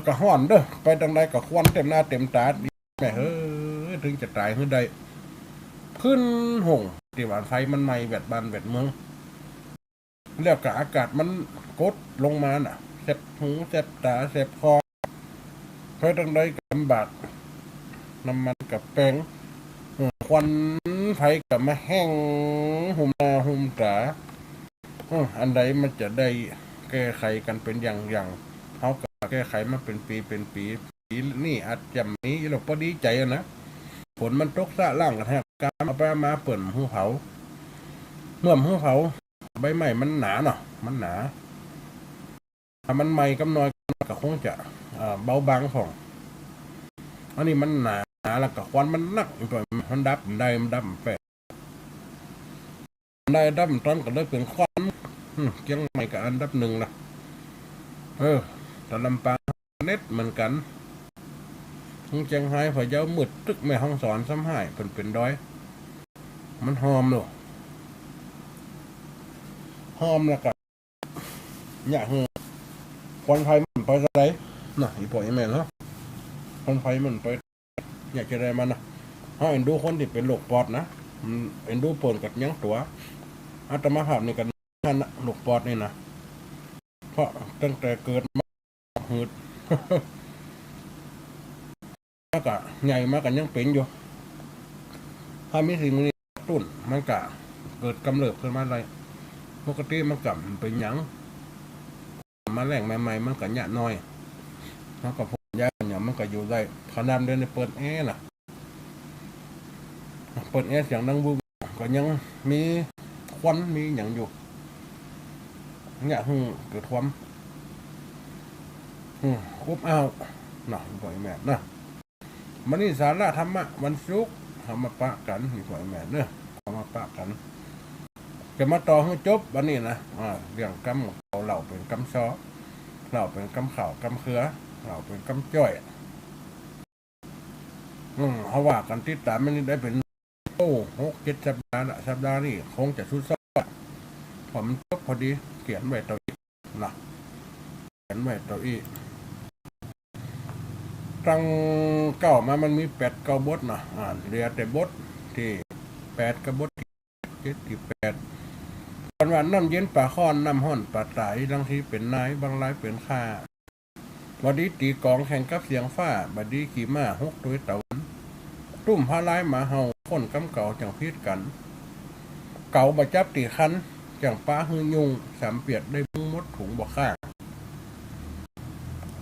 กระห้อนเด้อไปทางใดก็ควันเต็มหน้าเต็มตาแม่เฮ้ยถึงจะตายขึ้นได้ขึ้นหงที่ว่าไฟมันไหม้แวดบ้านแวดเมืองแล้วก็อากาศมันกดลงมาน่ะเจ็บหูเจ็บตาเจ็บคอไปทางใดก็ลำบากน้ำมันกับแป้งควันไฟกับมาแห้งหุ่มหน้าหุ่มตาอันใดมันจะได้แก้ไขกันเป็นอย่างเขาก็แก้ไขมาเป็นปีนี่อาจจะมีเราพอดีใจนะฝนมันตกซะล่างกระแทกการเอาไปมาเปิ่นหูเผาเมื่อหูเผาใบไม้มันหนาเนาะมันหนาถ้ามันไหม้กำน้อยก็คงจะเบาบางของอันนี้มันหนาแล้วก็ควันมันนักมันดับได้มันดับแปะได้ดับตอนก็ได้เป็นควันเชียงใหม่กับอันดับหนึ่งนะแต่ลำปางเน็ตเหมือนกันเชียงไฮ้พะเยาหมึดตึกแม่ห้องสอนซ้ำให้เป็นด้อยมันหอมเลยหอมแล้วก็เนี่ยควันไฟมันไปอะไรน่ะอีปอยแม่เนาะควันไฟมันไปอยากจะได้มันนะเขาเอ็นดูคนที่เป็นโรคปอดนะเอ็นดูปนกับยังตัวอาตมาภาพนี่กันนั่นนะโรคปอดนี่นะเพราะตั้งแต่เกิดมาหืดมากะใหญ่มากกันยังเป็นอยู่ถ้ามีสิ่งนี้ตุ่นมันกะเกิดกำเริบขึ้นมาอะไรปกติมันกะเป็นหยังมาแหล่งใหม่ๆมันกะหยาน้อยแล้วก็พยาอย่างมันก็อยู่ได้ขนาดเดินในเปิดแอร์น่ะเปิดแอร์เสียงดังบูก็ยังมีควันมีอย่างอยู่เนี่ยเกิดความอบอ้าวน่ะบ่อยแม่นะมันนี่สาระธรรมะวันศุกร์ทำมาปะกันบ่อยแม่เนอะทำมาปะกันจะมาต่อให้จบวันนี้นะเรื่องกำเขาเหล่าเป็นกำซอเหล่าเป็นกำข่าวกำเครือเหล่าเป็นกำจ้อยเขาว่ากันติดตามมันนี่ได้เป็น6-7 สัปดาห์นี่คงจะชุดซ้อผมจบพอดีเขียนไว้ตัวอีนะเขียนไว้ตัวอีตั้งเก้ามามันมี8-9 บทนะเรียแต่บทที่8กับบทที่7ที่8วันน้ำเย็นป่าค้อนน้ำห้อนป่าตายบางทีเป็นนายบางรายเป็นข้าบัดนี้ตีกองแข่งกับเสียงฟ้าบัดนี้ขี่ม้า6ตัวตะวันตุ้มพาลายหมาเห่าคนกำเก่าจังพิษกันเก่าบาจับตีคันจังป้าหืยุงสามเปียดได้มุ้งมดถุงบ่ข้าง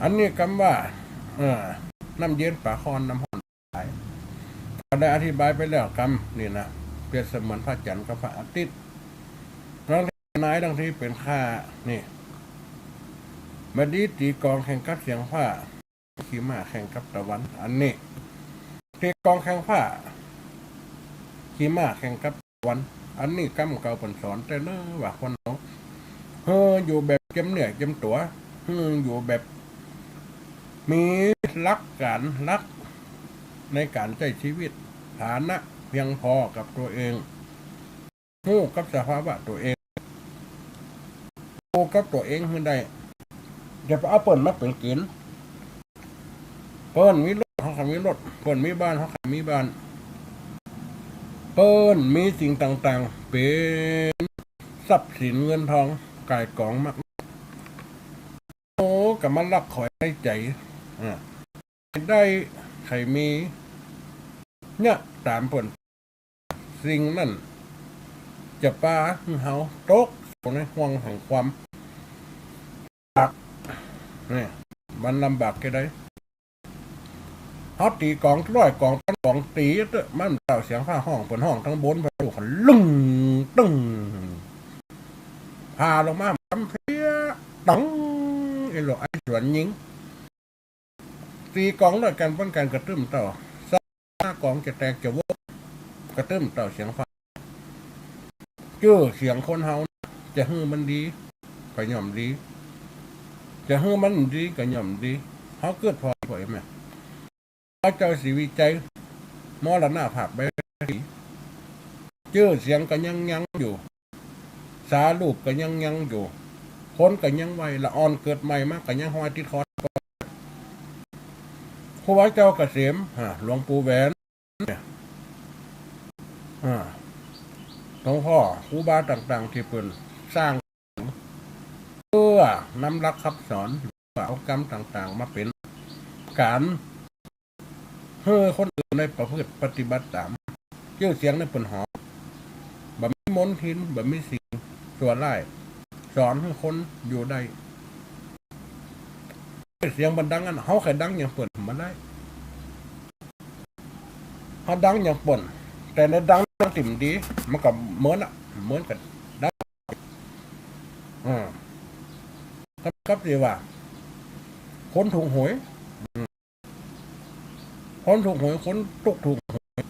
อันนี้คำว่าน้ำเย็นป่าคอนน้ำห้อนตายได้อธิบายไปแล้วคำนี่นะเปรียบเสมือนพระจันทร์กับพระอาทิตย์บางทีนายบางทีเป็นข้านี่บัดนี้ตีกองแข่งกับเสียงฟ้าขี่ม้าแข่งกับตะวันอันนี้ตีกองแข่งฟ้าขี่ม้าแข่งกับตะวันอันนี้กำเก่าเป็นสอนแต่เนื้อว่าคนเราอยู่แบบจำเหนื่อยจำตัวอยู่แบบมีรักการรักในการใช้ชีวิตฐานะเพียงพอกับตัวเองกับสภาวะตัวเองกับตัวเองขึ้นได้จะไปเอาเปิ่นมาเป็นกินเปิ่นมีรถเขาขับมีรถเปิ่นมีบ้านเขาขับมีบ้านเปิ่นมีสิ่งต่างๆเป็นทรัพย์สินเงินทองกายกองมากกับมันรักขอยในใจได้ใครมีเนี่ยตามเปิ่นสิ่งนั่นจะป้าเฮาโต๊ะในห่วงแห่งความนี่มันลำบากแค่ไหนเขาตีกองร้อยกองพันกองตีมันเต่าเสียงผ้าห้องเปิดห้องทั้งบนไปดูขันลึงตึงพาลงมาทำเพี้ยตังไอ้หลอกไอ้สวนยิงตีกองด้วยกันป้องกันกระตุ้มเต่ากองจะแตกจะวกกระตุ้มเต่าเสียงฟ้าเจ้าเสียงคนเฮาจะฮือมันดีก็ย่อมดีจะฮือมันดีก็ย่อมดีเขาเกิดพอไหวไหมเขาเจ้าสีวิจัยมรณะภาพไปเจ้าเสียงก็ยังอยู่สาลูกก็ยังอยู่คนก็ยังไหวละอ่อนเกิดใหม่มากก็ยังห้อยติดคอ ผู้ไว้เจ้าเกษมหลวงปู่แหวนหลวงพ่อครูบาต่างๆที่เป็นสร้างเพื่อนำหลักคำสอนเอากรรมต่างๆมาเป็นการเพื่อคนอื่นในประพฤติปฏิบัติตามเกี่ยวเสียงในเป็นหอบ่มีมนทินบ่มีสิ่งชั่วร้ายสอนให้คนอยู่ได้เสียงบันดังอันเขาแค่ดังอย่างเปิดมันได้เขาดังอย่างเปิดแต่ในดังติ่มดีมันก็เหมือนกันได้ครับดีว่าคนถูกหวยคนถูกหวยคนถูกหวย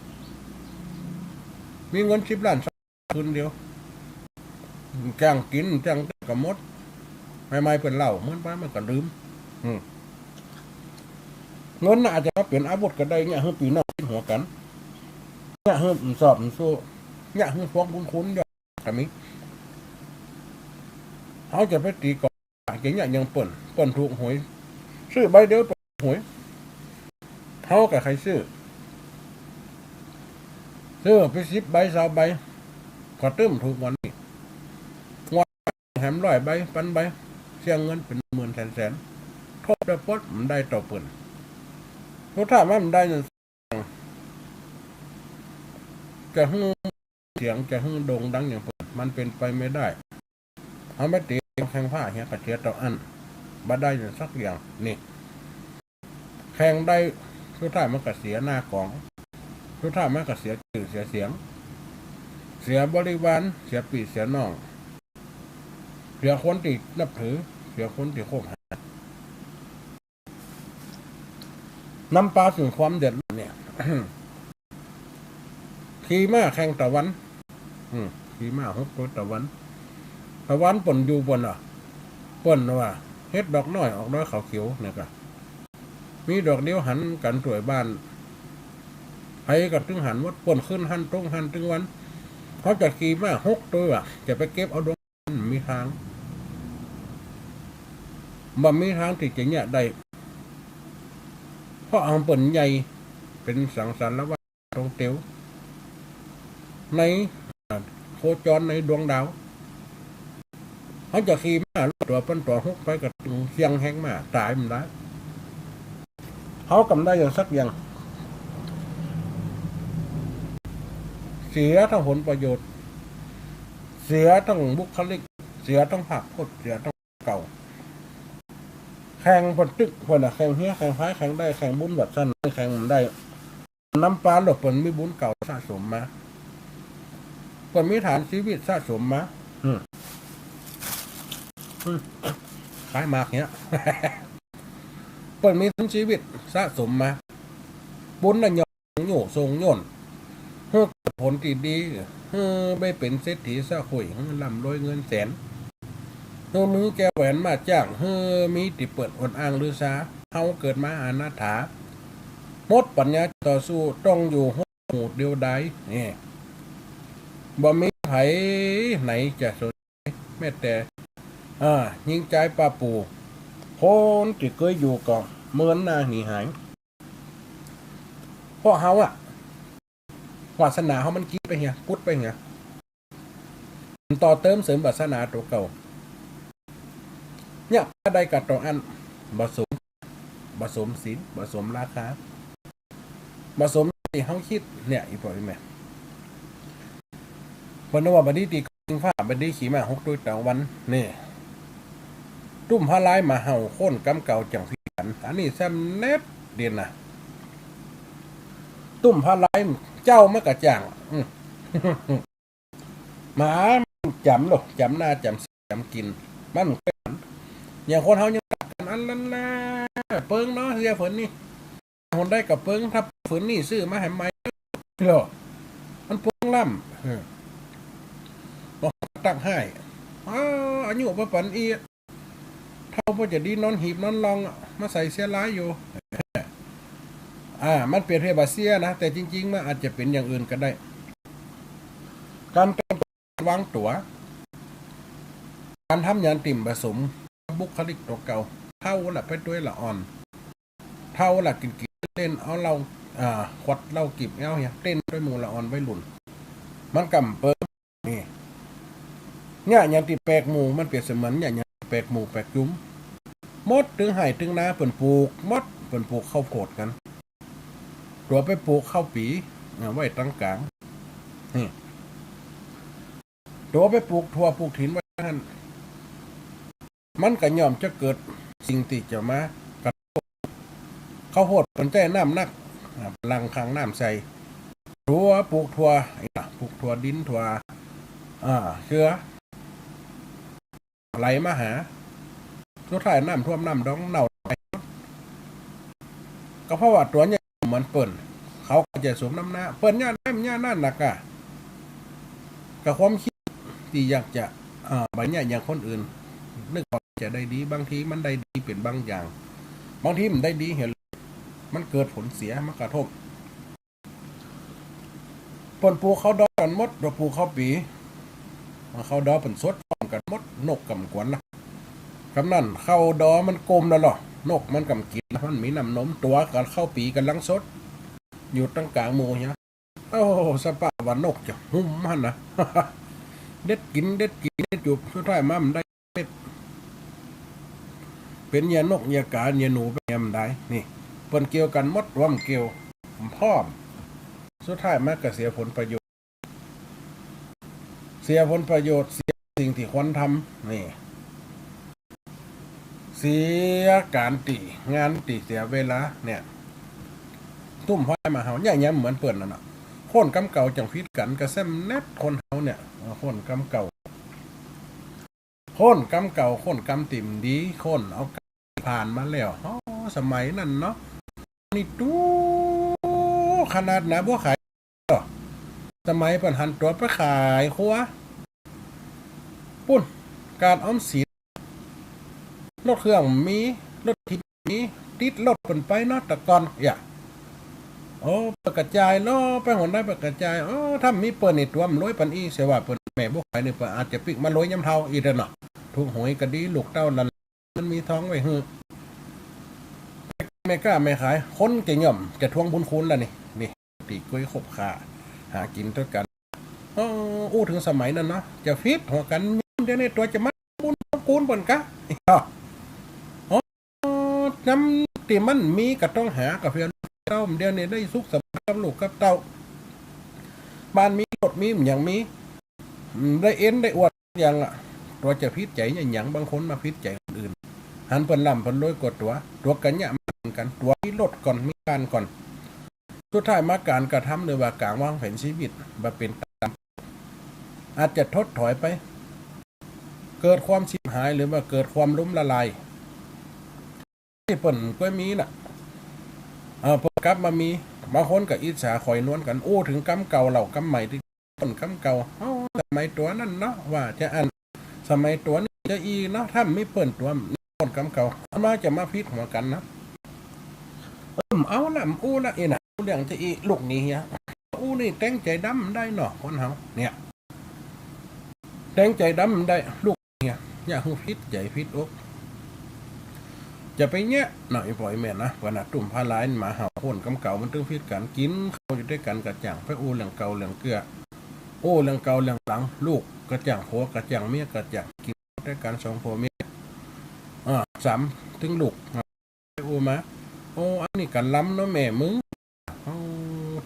มีเงิน10 ล้านคืนเดียวจ้างกินจ้างกับมดไม่เป็นเหล้าเหมือนไปมันก็ลืมเงินอาจจะเปลี่ยนอาวุธก็ได้เนี่ยให้ปีนอกหัวกันเนี่ยให้สอบสู้เนี่ยให้ฟ้องคุ้นๆอย่างนี้เขาจะไปตีก่อนเก่งอย่างยังเปิ่นถูกหวยซื้อใบเดียวเปิ่นหวยเขากับใครซื้อไป10 ใบ20 ใบก็เติมถูกวันนี้วันแถม100 ใบ1,000 ใบเสียเงินเป็นหมื่นแสนโทษได้ปดมันได้ต่อเปิ่นเพราะถ้ามันได้จะฮึ่งเสียงจะฮึ่งโด่งดังอย่างเปิ่นมันเป็นไปไม่ได้เขาไม่ตีแข่งผ้าเฮียกระเทียต่ออันบัดได้อย่างสักอย่างนี่แข่งได้ทุกท่ามันก็เสียหน้ากองทุกท่ามันก็เสียชื่อเสียเสียงเสียบริวารเสียปีเสียน้องเสียคนที่นับถือเสียคนที่โคบหานำปลาถึงความเด็ดเนี่ย ขี่ม้าแข่งตะวันขี่ม้าฮกตัวตะวันปนอยู่บนปนว่าเฮ็ดดอกน้อยออกดอกเขาเขียวเนี่ยก็มีดอกเดียวหันกันสวยบ้านไผก็ตึงหันวัดปนขึ้นหันตรงหันตึงวันเขาจะขี่ม้าฮกตัวจะไปเก็บเอาดอกมีทางบ่มีทางที่จะเนี่ยได้เพราะเอาปนใหญ่เป็นสังสรรค์แล้วว่าตรงเตียวในโคจรในดวงดาวเขาจะขี่ม้าตัวปั้นตัวฮกไปกับเสียงแห้งมาตายมันได้เขากำได้อย่างสักอย่างเสียทั้งผลประโยชน์เสียทั้งบุคลิกเสียทั้งภาพพจน์เสียทั้งเก่าแข่งผลตึกผลแข่งเฮียแข่งพายแข่งได้แข่งบุญแบบสั้นแข่งมันได้น้ำปลาหลบผลมีบุญเก่าสะสมมาผลมีฐานชีวิตสะสมมาคล้ายมากเนี้ยผลมีทั้งชีวิตสะสมมาบุญน่ะยองโยทรงย่นเพื่อผลที่ดีไม่เป็นเศรษฐีสะขุยลำรวยเงินแสนมือแก้วแหวนมาจ้างมีติเปิดอดอ้างหรือซาเฮาเกิดมาอนาถาหมดปัญญาต่อสู้ต้องอยู่หูเดียวใดนี่บ่มีไผไหนจะสนแม้แต่ยิงใจป้าปู่คนที่เคยอยู่ก่อนเหมือนนาหนีหายเพราะเฮาวาสนาเขามันคิดไปเหี้ยพุทธไปเหี้ยต่อเติมเสริมวาสนาตัวเก่าเนี่ยถ้าได้กัดตรงอันผสมศีลผสมราคาผสมที่เขาคิดเนี่ยอีกปล่อยไหมวันนั้นว่าบันนี้ตีกิงฟ้าบันนี้ขี่มา6 ตัวต่อวันนี่ตุ่มพาลายมาเห่าโค่นกำเก่าจังพิกันอันนี้แซมเน็บเดียนนะตุ่มพาลายเจ้ามะกะจ่างหมาจำหรอกจำหน้าจำกินมันเป็นอย่างคนเขายังตัดกันอันนั้นนะเปิ้งเนาะเสียฝนนี่คนได้กับเปิ้งถ้าฝนนี่ซื้อมาให้ไหมหรอมันเปิ้งล่ำบอกตักให้อายุประปันอีเท่าพอจะดีนอนหีบนอนลองมาใส่เสียร้ายอยู่มันเปลี่ยนเรียบเสียนะแต่จริงๆมันอาจจะเป็นอย่างอื่นก็ได้การวางตัวการทำยานติ่มผสมบุคลิกตัวเก่าเท่าละไปด้วยละอ่อนเท่าละกิน เต้นเอาเราขวดเรากิบเอาเนี่ยเต้นด้วยหมู่ละอ่อนไว้หลุ่นมันกำเปิ้นี่เนี่ยอย่างที่แปลกหมู่มันเปรียบเสมือนเนี่ยอย่างแปลกหมู่แปลกจุ้มมดถึงไห่ถึงนาเปิ่นปลูกมดเปิ่นปลูกข้าวโพดกันตัวไปปลูกข้าวปีไว้ตั้งกลางนี่ตัวไปปลูกถั่วปลูกถิ่นไว้ท่านมันก็ย่อมจะเกิดสิ่งที่จะมาข้าวโพดเป็นใจน้ำนักลังคังน้ำใส่ถั่วปลูกถั่วปลูกถั่วดินถั่วเชื้อไหลมาหาสุดท้ายน้ำท่วมน้ำดองเน่าไปก็เพราะว่าตัวเนี่ยเหมือนเปิ่นเขาจะสวมน้ำหน้าเปิ่นย่าได้มันย่านั่นหนักกับความคิดที่อยากจะใบเนี่ยอย่างคนอื่นนึกว่าจะได้ดีบางทีมันได้ดีเป็นบางอย่างบางทีมันได้ดีเห็นมันเกิดผลเสียมันกระทบปนปูเขาดอกันมดดอกปูเขาปีเขาดอเป็นสดกันมดนกกำกวนละคำนั้นเข้าดอมันกลมแล้วหรอนกมันกำกินมันมีน้ำนมตัวกันเข้าปีกันลังสดอยู่ตั้งกลางโมเนี่ยโอ้สปาวันนกจะหุ่มมันนะเด็ดกินเด็ดจุบสุดท้ายมันได้เป็นยานกยากาญาหนูเป็นยามได้นี่เปิ้นเกี่ยวกันมดร่วมเกี่ยวพร้อมสุดท้ายมันก็เสียผลประโยชน์เสียสิ่งที่ควรทำนี่เสียการงานเสียเวลาเนี่ยตุ้มห้อยมาเฮาอย่างเหมือนเปิ้นนั่นน่ะคนกำเก่าจังพิษกันกระแซมแนทคนเฮาเนี่ยคนกำเก่าคนกำติ่มดีคนเอาผ่านมาแล้วสมัยนั้นเนาะนี่ตู้ขนาดนะพวกขายสมัยเปิ้นหันตัวไปขายครัวปุ้นการออมสินรถเครื่องมีรถทิพมีติดรถเปิ้นไปเนาะแต่ก่อนอย่าประกระจายเนาะไปหนได้ประกระจายถ้ามีเปิ้นนี่ตัวมันรวยปานอีเสียว่าเปิ้นแม่บ่ขายนี่เปิ้นอาจจะปิกมารวยยำเท่าอีเด้อเนาะถูกหวยก็ดีลูกเต้านั่นมันมีท้องไว้ฮือไม่กล้าไม่ขายคนจะย่อมจะทวงบุญคุณล่ะนี่ตีกล้วยขบขาหากินด้วยกันถึงสมัยนั้นเนาะจะฟิตหัวกันเดี๋ยวนี้ตัวจะมาบุญคูณเปิ้นกะน้ำที่มันมีก็ต้องหากับเพื่อนเต้าเดี๋ยวนี้ได้สุขสบายกับลูกกับเต้าบ้านมีรถมีอย่างมีได้เอ็นได้อวดอย่างตัวจะพิษใจอย่างบางคนมาพิษใจคนอื่นหันเปิ้นลำเปิ้นรวยกดตัวกันเนี่ยมันกันตัวมีรถก่อนมีการก่อนสุดท้ายมาการกระทำเลยว่าการวางแผนชีวิตมาเป็นตามอาจจะทดถอยไปเกิดความชิบหายหรือว่าเกิดความล้มละลายที่เปิ้นก็มีน่ะเปิ้นกลับมามีบางคนกับอิจฉาคอยนวลกันถึงกำเก่าเหล่ากำใหม่ที่ต้นกำเก่าสมัยตัวนั่นเนาะว่าจะอันสมัยตัวนี้จะอีเนาะถ้าไม่เปิ้นตัวต้นกำเก่ามาจะมาพิษหัวกันนะเอาละละเอ็นะเรื่องจะอีลูกนี้เนี่ยนี่แต่งใจดำได้เนาะคนเฮาเนี่ยแต่งใจดำได้ลูกเนี่ยอย่าหูพิษใจพิษอกจะไปเนี้ยหน่อยปล่อยแม่นะวันน่ะตุ่มพาลายหมาเห่าคนกำเก่ามันต้องพิษกันกินเขาอยู่ด้วยกันกระจ่างไปเรื่องเก่าเรื่องเกลือเรื่องเก่าเรื่องหลังลูกกระจ่างผัวกระจ่างเมียกระจ่างกินด้วยกันสองผัวเมีย3ถึงลูกไปมาอันนี้กันล้ำเนาะแม่มึง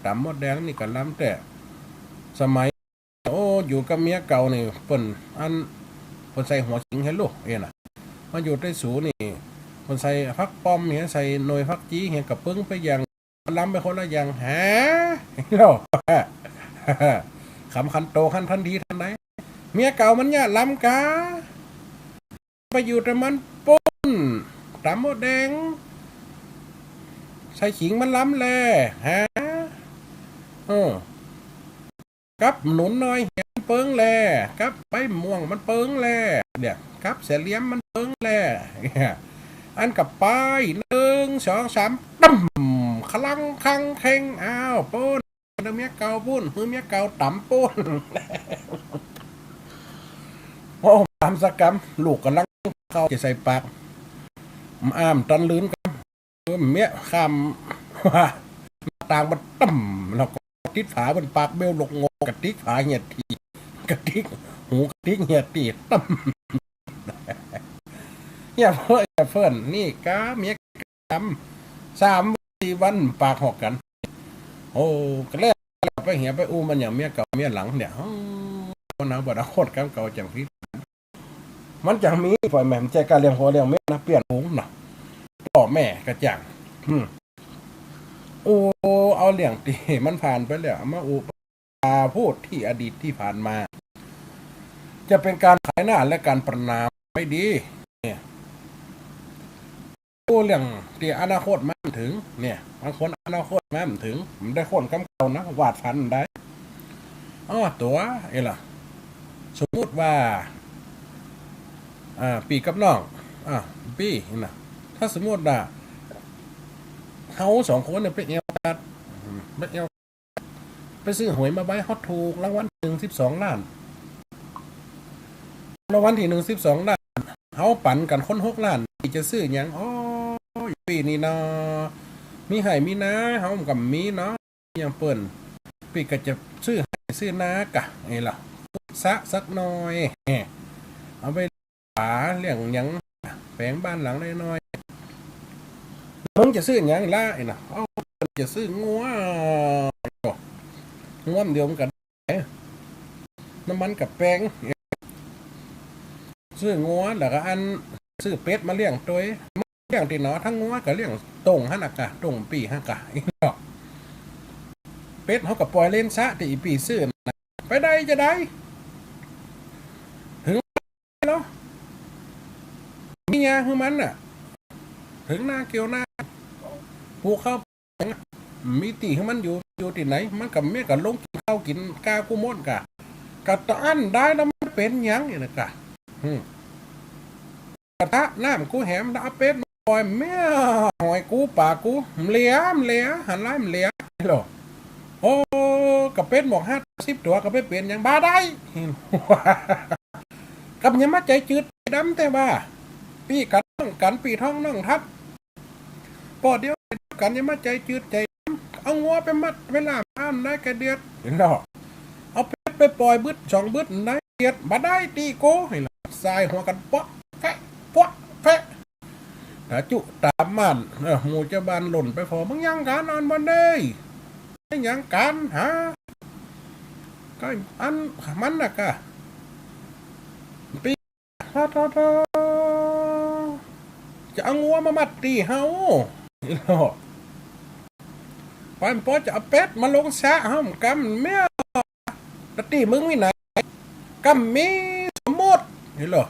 ตำมดแดงนี่กันล้ำแต่สมัยอยู่กับเมียเก่านี่เปิ้นใส่หัวขิงให้ลูกน่ะมาอยู่ใต้สูนี่เปิ้นใส่ฟักป้อมเหี้ยใส่หน่วยฟักจี้เหี้ยกับปึ้งไปอย่างล้ำไปคนละอย่างหาเนาะคำคันโตคันทันทีทันใดเมียเก่ามันเนี่ยล้ำกาไปอยู่แต่มันปุ้นตำมดแดงใส่ขิงมันล้ำแลฮะกับหนุนน้อยเห็นเปิงแลกับไปม่วงมันเปิงแลเดี๋ยวกับเสียเลี้ยมมันเปิงแลอันกับไป1 2 3ตั้มคลังคังเข่งปูนเมียเก่าปูนเมียเก่าต่ำปูนตามสกรรมลูกกำลังเข้าจะใส่ปากตันลื้นกันเมียคำ ว่าต่างมันตั้มแล้วก็ติดฝาเป็นปากเบลลกงอกระติกฝาเหียดทีกระติกหูกระติกเหียดตีตั้มอย่าเพิ่นนี่ก้าเมียกำ3-4 วันปากหอกกันโอ้ก็แล้วไปเหียไปอู้มันอย่างเมียเก่าเมียหลังเนี่ยคนหาบ่ได้โคตรกำเก่าจังพี่มันจังมีฝ่ายแม่ใจการเลี้ยงหัวเลี้ยงเมียนะเปลี่ยนหงเนาะพ่อแม่กระจ่างโอ้เอาเลี้ยงตีมันผ่านไปแล้วมาอูพูดที่อดีตที่ผ่านมา จะเป็นการขายหน้าและการประนามไม่ดีเนี่ยพูดเรื่องที่อนาคตมันถึงเนี่ยบางคนอนาคตมันถึงมันได้คนกำเก่านะวาดฝันได้ตัวล่ะสมมุติว่าปีกับน้องปีนะถ้าสมมติว่าเขา2 คนเนี่ยไปเอวตัดไปซื้อหวยมาใบฮอตถูกรางวัล12 ล้านรางวัลที่12 ล้านเขาปั่นกันคน6 ล้านจะซื้ออย่างปีนี้เนาะมีให้มีนะเขากับมีเนาะอย่างเปิ่นปีก็จะซื้อให้ซื้อนากะไอ้ล่ะสักหน่อยเอาไปป๋าเลี้ยงยังแปลงบ้านหลังน้อยๆมึงจะซื้ออย่างล่ะไอ้น่ะจะซื้องัวเดียวกันน้ำมันกับแป้งซื้องัวแล้วก็อันซื้อเป็ดมาเลี้ยงตัวเลี้ยงตีเนาะทั้งงัวกับเลี้ยงตรงฮันอากาตรงปีฮักกะเป็ดเขากับปล่อยเล่นซะตีปีซื้อไปได้จะได้ถึงแล้วมีงาคือมันน่ะถึงหน้าเกี่ยวหน้าผูกเข้ามีตีให้มันอยู่ที่ไหนมันกับเมียกับลงกินข้าวกินกากูมดกะกับตะอันได้แล้วมันเป็นยังอย่างนี้กะกระทะน้ำกูแหมดาเป็ดปล่อยเมียหอยกูป่ากูเหลียหันไล่เหลียหรอโอ้กับเป็ดบอก50 ตัวกับเป็ดเปลี่ยนอย่างบ้าได้กับยังมาใจจืดดำแต่ว่าปีกันปีท้องน้องทับปอดเดียวกันยังมาใจจืดใจเอางัวไปมัดเวลาอ้ามได้กระเดียดเห็นหรอเอาเป็ดไปปล่อยบึด2 บึดได้เดียดบ้าได้ตีโก้เห็นหรอสายหัวกันปะแพะถ้าจุตามมันหมูจะบานหล่นไปพอมึงยังการนอนบนได้ยังการหาก็อันมันน่ะกะปีทอจะเอางัวมามัดตีเฮาไปพอจะเอาเป็ดมาลงซะเฮากำเมียตตีมึงมีไหนกำมีสมมติเห็นหรอ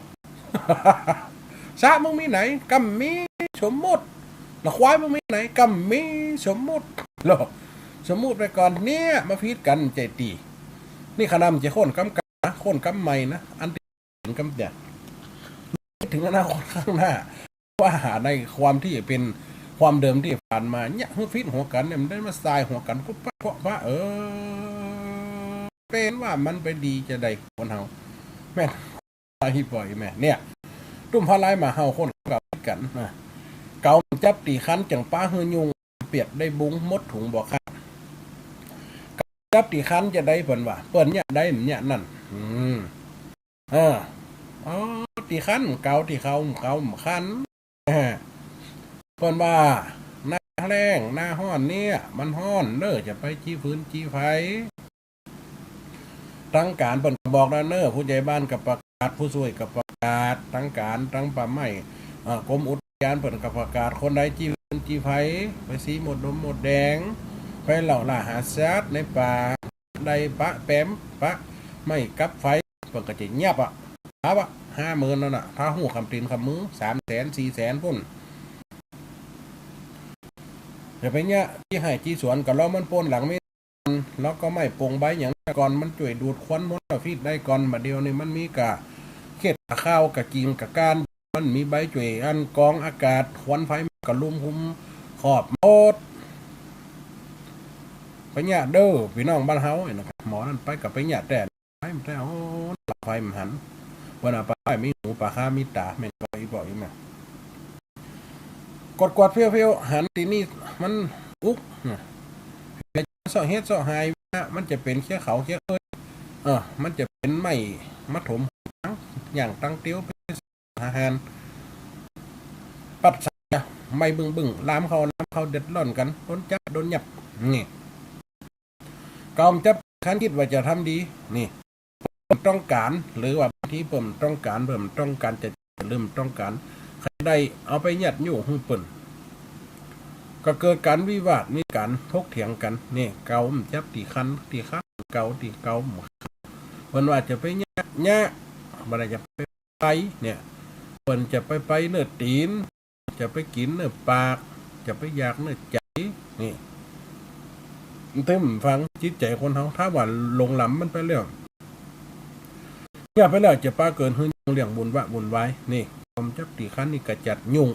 ซะมึงมีไหนกำมีสมมติแล้วควายมึงมีไหนกำมีสมมติหรอสมมุติไปก่อนเนี่ยมาพีดกันใจตีนี่ขนำจะโค่นกำนะโค่นกำใหม่นะอันที่ถึงกำเดียถึงอนาคตข้างหน้าว่าหาในความที่เป็นความเดิมที่ผ่านมาเนี่ยฟีดหัวกันเนี่ยมันได้มาทรายหัวกันก็เพราะว่าเป็นว่ามันไปดีจะได้คนเฮาแม่ฮิปปอยแม่เนี่ยตุ้มพลายมาเฮาคนกับกันนะเกาจับตีคันจังป้าเฮือยุงเปียกได้บุ้งมดถุงบอกค่ะจับตีคันจะได้เปิ่นว่าเปิ่นเนี่ยได้เนี่ยนั่นตีคันเกาตีเขาคันเปิ่นว่าหน้าแรงหน้าห้อนเนี่ยมันห้อนเด้อจะไปจี้ฟื้นจี้ไฟตั้งการเปิ่นบอกนะเน้อผู้ใหญ่บ้านกับประกาศผู้ช่วยกับประกาศตั้งการตั้งป่าไม้กรมอุทยานเปิ่นกับประกาศคนใดจี้ฟื้นจี้ไฟไปสีหมดดมหมดแดงไปเหล่าล่าหาซัดในป่าใดปะแปมปะไม่กับไฟเปิดกระจิเงียบครับ50,000นั่นน่ะถ้าหูคำตีนคำมือ300,000 400,000พุ่นเดี๋ยวไปเนี่ยที่ให้จีสวนกับล้อมันปนหลังไม่แล้วก็ไม่ปงใบอย่างก่อนมันจ่วยดูดควันมลพิษได้ก่อนมาเดียวนี่มันมีกะเข็ดข้าวกะกิงกะการมันมีใบจ่วยอันกองอากาศควันไฟกะลุ่มหุ้มขอบโมดไปเนี่ยเด้อพี่น้องบ้านเฮาเนี่ยนะครับหมอนั่นไปกับไปเนี่ยแต่ไม่ได้ไฟมันหันวันอาไปมีหูปลาข้ามีตาแม่งบ่อยๆมากดเพี้ยวๆหันทีนี่มัน อุกเสาะเฮ็ดเสาะหายมันจะเป็นเขี้ยเขาเขี้ยมันจะเป็นไม้มัดถมอย่างตั้งเตี้ยวเป็นอาหารปัดใส่ไม่บึ้งล้ามเขาเด็ดร่อนกันโดนจับโดนหยับนี่กอมจับคันคิดว่าจะทำดีนี่ต้องการหรือว่าที่เปิ่มต้องการจะลืมต้องการใครได้เอาไปยัดอยู่หุ่นเปิ่นก็เกิดการวิวาทมีการทกเถียงกันนี่เกาจับตีคันตีข้าเกาตีเกาวันว่าจะไปเนี่ยมันจะไปเนี่ยเปิ่นจะไปเนื้อตีนจะไปกินเนื้อปากจะไปอยากเนื้อใจนี่เต็มฟังจิตใจคนเขาถ้าว่าลงล้ำมันไปเรื่องอย่าไปแล้วจะป้าเกินหึ่งเลี้ยงบุญวะบุญไว้นี่ผมจับตีคันนี่กระจัดยุ่ง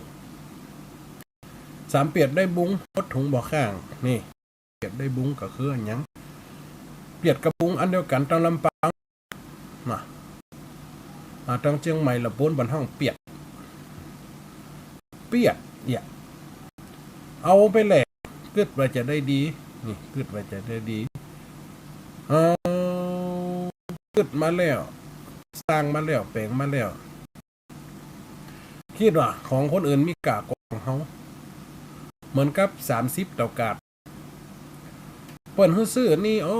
สามเปียดได้บุ้งพดถุงบ่อข้างนี่เปียดได้บุ้งก็คืออันยังเปียดกับบุ้งอันเดียวกันตั้งลำปางมาตั้งเชียงใหม่ละปนบนห้องเปียดเนี่ยเอาไปแหลกกึดว่าจะได้ดีนี่กึดว่าจะได้ดีกึดมาแล้วสร้างมาแล้วแปลงมาแล้วคิดว่าของคนอื่นมีกากของเขาเหมือนกับ30 ต่อกาดเปิ่นซื้อนี่โอ้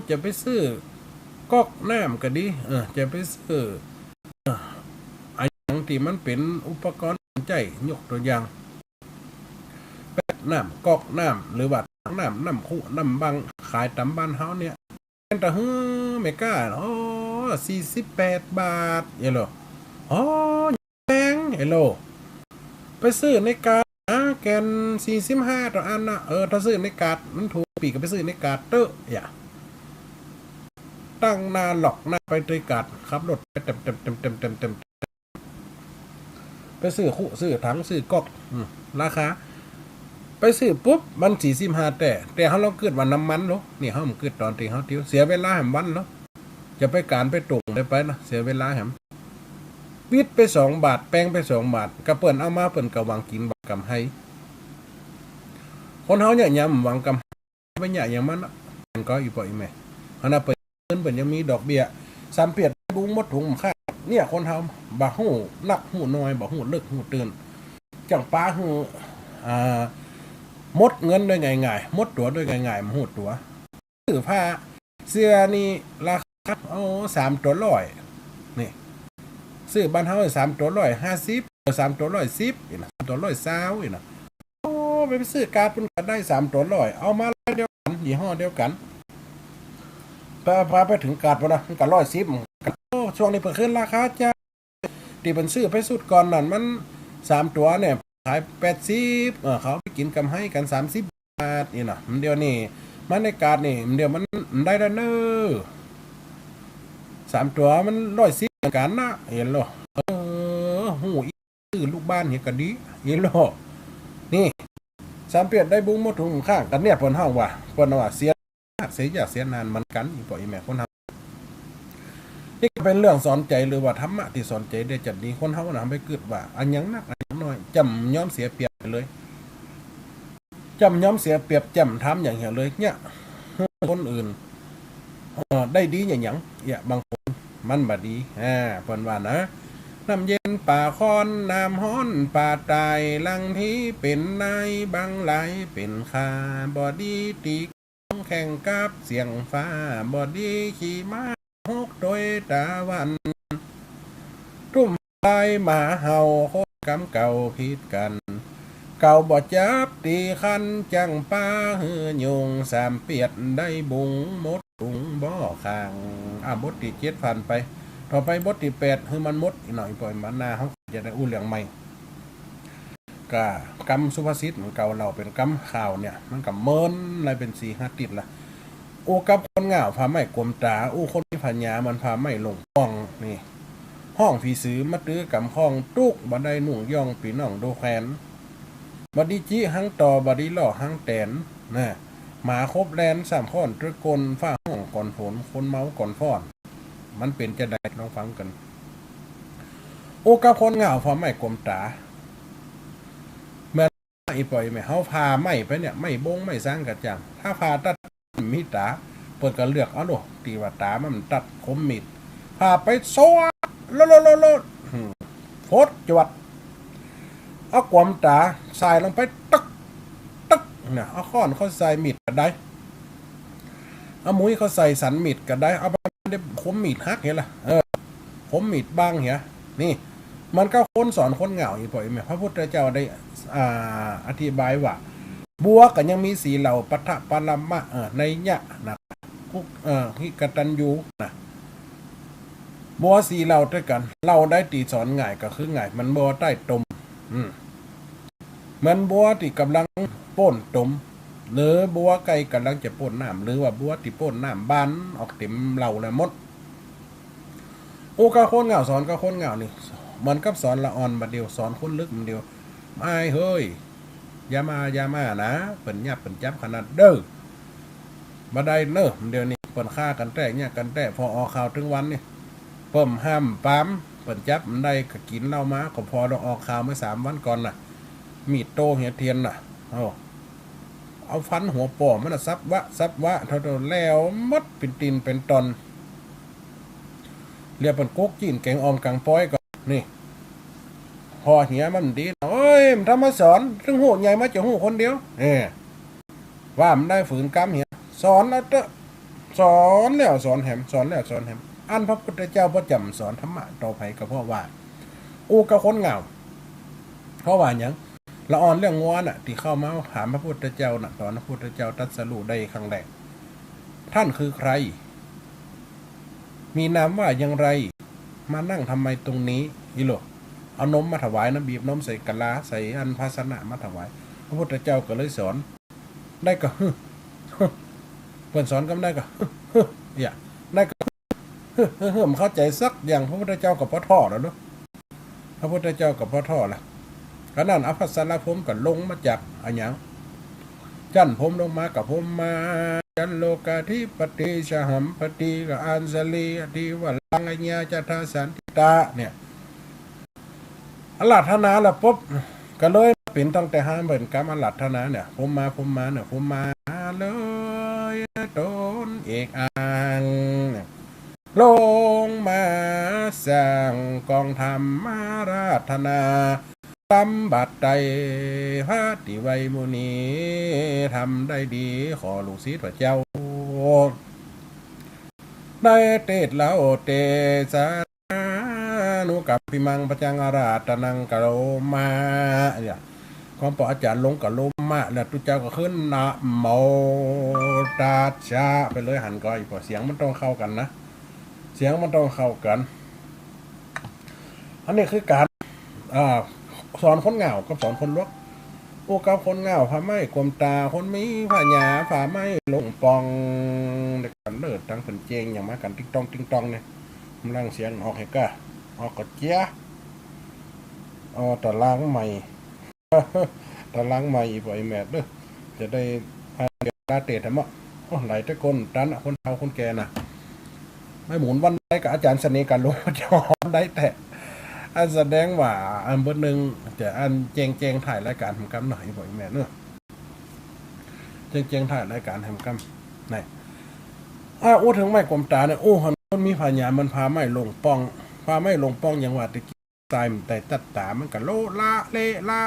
จะไปซื้อก๊อกน้ำก็ดีจะไปซื้อไอ้อย่างที่มันเป็นอุปกรณ์ใจยกตัวอย่างแป๊บน้ำก๊อกน้ำหรือว่าน้ำคู่น้ำบังขายตามบ้านเฮาเนี่ยแต่ไม่กล้า48 บาทเอโลแพงเอโลไปซื้อในกาแกน45 ต่ออันนะถ้าซื้อในกาดมันถูกปีก็ไปซื้อในกาดเตอะอย่าตั้งนาหลอกหน้าไปตรีกาดขับรถไปเต็มไปซื้อคู่ซื้อถังซื้อก๊อกราคาไปซื้อปุ๊บมัน45แต่เขาลองเกิดวันน้ำมันหรอนี่เขาเกิดตอนตีเขาเที่ยวเสียเวลาแหมวันหรอจะไปการไปตรงได้ไปนะเสียเวลาแหมวิทย์ไป2 บาทแป้งไป2 บาทกระเปิ่นเอามาเปิ่นกะวังกินบักกำให้คนเฮาเนี่ยยำวังกำไม่ใหญ่อย่างมันมันก็อีปอยแม่ขณะเปิ่นยังมีดอกเบี้ย3 เปียดบุ้งมดถุงค่าเนี่ยคนเฮาบ่ฮู้นักฮู้น้อยบ่ฮู้เลิกฮู้ตื่นจังป้าฮู้มดเงินด้วยง่ายๆมดตัวด้วยง่ายๆมหูตัวซื้อผ้าเสื้อนี่ราคา3 ตัว100นี่ซื้อบ้านเฮา3 ตัว150 3 ตัว110อีกนะ3 ตัว120อีกนะไปซื้อการ์ดเพิ่นก็ได้3 ตัว100เอามาเดียวกันยี่ห้อเดียวกันพาไปถึงการ์ดบ่นะมันก็110ช่วงนี้เพิ่นขึ้นราคาจ้าที่เพิ่นซื้อไปสุดก่อนนั่นมัน3 ตัวเนี่ยขาย80เขาไปกินกำให้กัน30 บาทนี่นะเดี๋ยวนี้มันในการ์ดนี่เดี๋ยวมันได้แล้วเนอ3 ตัวมัน110กันนะเห็นหรอหูอีซื้อลูกบ้านเห็นก็ดีเห็นหรอนี่3 เปียดได้บุ้งหมดถุงข้างกันเนี่ยเพิ่นเฮาว่าเพิ่นว่าเสียอยากเสียนานมันกันอีปอยแม่คนเฮานี่เป็นเรื่องสอนใจหรือว่าธรรมะที่สอนใจได้จัดดีคนเฮาน่ะไปเกิดว่าอันยังนักอันยังน้อยจำยอมเสียเปรียบเลยจำยอมเสียเปรียบจำทำอย่างเหี้ยเลยเนี่ยคนอื่นได้ดีอย่างบางคนมันบ่ดีเพิ่นว่านะน้ำเย็นป่าคอนน้ำฮ้อนป่าตายลังที่เป็นนายบางไหลเป็นคาบ่ดีตีแข่งกับเสียงฟ้าบ่ดีขี่ม้าฮกโดยตะวันทุ่มลายหมาเห่าโคกำเก่าผิดกันเก่าบ่จับตีคันจังป้าหือยง3 เปียดได้บุงมดถุงบ่อข้างบทที่7ผ่านไปต่อไปบทที่8คือมันมดอีกหน่อยปล่อยมันนาเขาจะได้อู้เรื่องใหม่ก็กำสุภาษิตของเก่าเราเป็นกำข่าวเนี่ยมันกับเมินอะไรเป็น4-5 ติดละโอ้กับคนเหงาพาไม่กลมตาโอ้คนมีปัญญามันพาไม่ลงป้องนี่ห้องผีซื้อมาตื้อกำห้องตุกบันไดหนุ่งย่องปีน้องโดแคนบัดดีจี้หังต่อบัดดีหล่อหังแตนนะหมาครบแลน3 ข้อนตะกลฝ้าห้องก่อนฝนคนเมาก่อนฟ้อนมันเป็นจะได้ลองฟังกันโอ้กับคนเหงาพาไม่กลมตาแม่ อีปล่อยไหมเฮาพาไม่ไปเนี่ยไม่บงไม่สร้างกระจังถ้าพาตัดมีตาเปิดก็เลือกเอาโดตีว่าตามันตัดคมมีดพาไปโซ่โลโฟดจวดเอาความตาใส่ลงไปตึกเนี่ยเอาค้อนเขาใส่มีดก็ได้เอามุ้ยเขาใส่สันมีดก็ได้เอาไปได้คมมีดฮักเห็นล่ะคมมีดบ้างเหี้ยนี่มันก็คนสอนคนเหงาอีกปล่อยไหมพระพุทธเจ้าได้อธิบายว่าบัวก็ยังมีสีเหล่าปัทปรมะในยะนะกุฮิกตันยูนะบัวสีเหล่าด้วยกันเราได้ตีสอนง่ายก็คือง่ายมันบัวใต้ตมมันบัวที่กำลังป่นตมหรือบัวไก่กำลังจะป่นน้ำหรือว่าบัวที่ป่นน้ำบานออกเต็มเหล่าแล้วมดโอ้ก็คนเหงาสอนก็คนเหงานี่มันกับสอนละอ่อนมาเดียวสอนคนลึกมันเดียวไม่เฮ้ยอย่ามานะเปิ่นยับเปิ่นจับขนาดเด้อมาได้เนอะเดี๋ยวนี้เปิ่นฆ่ากันแต่เนี่ยกันแต่พอออกข่าวถึงวันนี่เปิ่มห้ามปั๊มเปิ่นจับมันได้ก็กินเหล้ามาก็พอเราออกข่าวเมื่อ3 วันก่อนน่ะมีดโตเหียเทียนน่ะเอาฟันหัวป่อมันซับวะเท่าแล้วมัดเป็นตีนเป็นตอนเรียกเป็นก๊กจีนแกงออมกังป้อยก่อนนี่พอเหียมันดีเอ้ยมันทำมาสอนถึงหูใหญ่มาจะหูคนเดียวว่ามันได้ฝืนกรรมเหียสอนแล้วเตอะสอนแล้วสอนแหมสอนแล้วสอนแหมอันพระพุทธเจ้าประจำสอนธรรมะต่อไปก็เพราะว่ากับคนเหงาเพราะว่าอย่างละอ่อนเรื่องงัวน่ะที่เข้ามาถามพระพุทธเจ้าน่ะตอนพระพุทธเจ้าตรัสรู้ได้ครั้งแรกท่านคือใครมีนามว่าอย่างไรมานั่งทำไมตรงนี้อีโลเอานมมาถวายน้ำบีบนมใส่กะลาใส่อันภาชนะมาถวายพระพุทธเจ้าก็เลยสอนได้ก็เปิดสอนก็ได้ก็อย่าได้ก็มันเข้าใจสักอย่างพระพุทธเจ้ากับพ่อท่อแล้วเนาะพระพุทธเจ้ากับพ่อท่อล่ะขณะนั้นอภัสสรพรหมก็ลงมาจากอันยังจันพรหมลงมากับพรหมมาจันโลกาธิปติชหัมปติกับอัญสลีอธิวัลังอญญาจัตถาสันติตาเนี่ยอลัทนาละปุ๊บก็เลยเป็นตั้งแต่ห้ามเบิ่นกรรมอลัทนาเนี่ยผมมาเนี่ยผมมาเลยตนเอกอ่างลงมาสร้างกองธรรมมาราธนาตำบัดใดพระติไวมุนีทำได้ดีขอลูกศิษย์พระเจ้าได้เตดแล้วเตสานุกับพิมังปจังอาราตนังกะโลมาเนี่ยความปออาจารย์ลงกะโลมาแล้วตุเจ้าก็ขึ้นนะโมตัสสะไปเลยหันก้อยพอเสียงมันต้องเข้ากันนะเสียงมันต้องเข้ากันอันนี้คือการสอนคนเหงากับสอนคนลวกกับคนเหงาพาไม่กลมตาคนมีผาหยาผาไม่ลงปองเด็กกันเลิศทั้งเป็นเจงอย่างมากันติ๊งตองเนี่ยกำลังเสียงออกให้ก้าออกกดเจี๊ยตะล้างใหม่ตะล้างใหม่อีกบ่อยแม่เด้อจะได้พาเด็กลาเตะทำอ่ะไหลตะคนตันคนเฒ่าคนแก่น่ะไม่หมุนวันได้กับอาจารย์เสน่ห์กันรู้จะหอมได้แต่อันแสดงว่าอันเบอร์หนึ่งจะอันเจงถ่ายรายการทำกำหน่อยบ่อยแม่เนอะเจงถ่ายรายการทำกำไหนถึงไม่กลมตาเนี่ยมันมีพญามันพาไม่ลงป้องอย่างว่าตะกี้ตายแต่ตัดตามันก็โลละเละ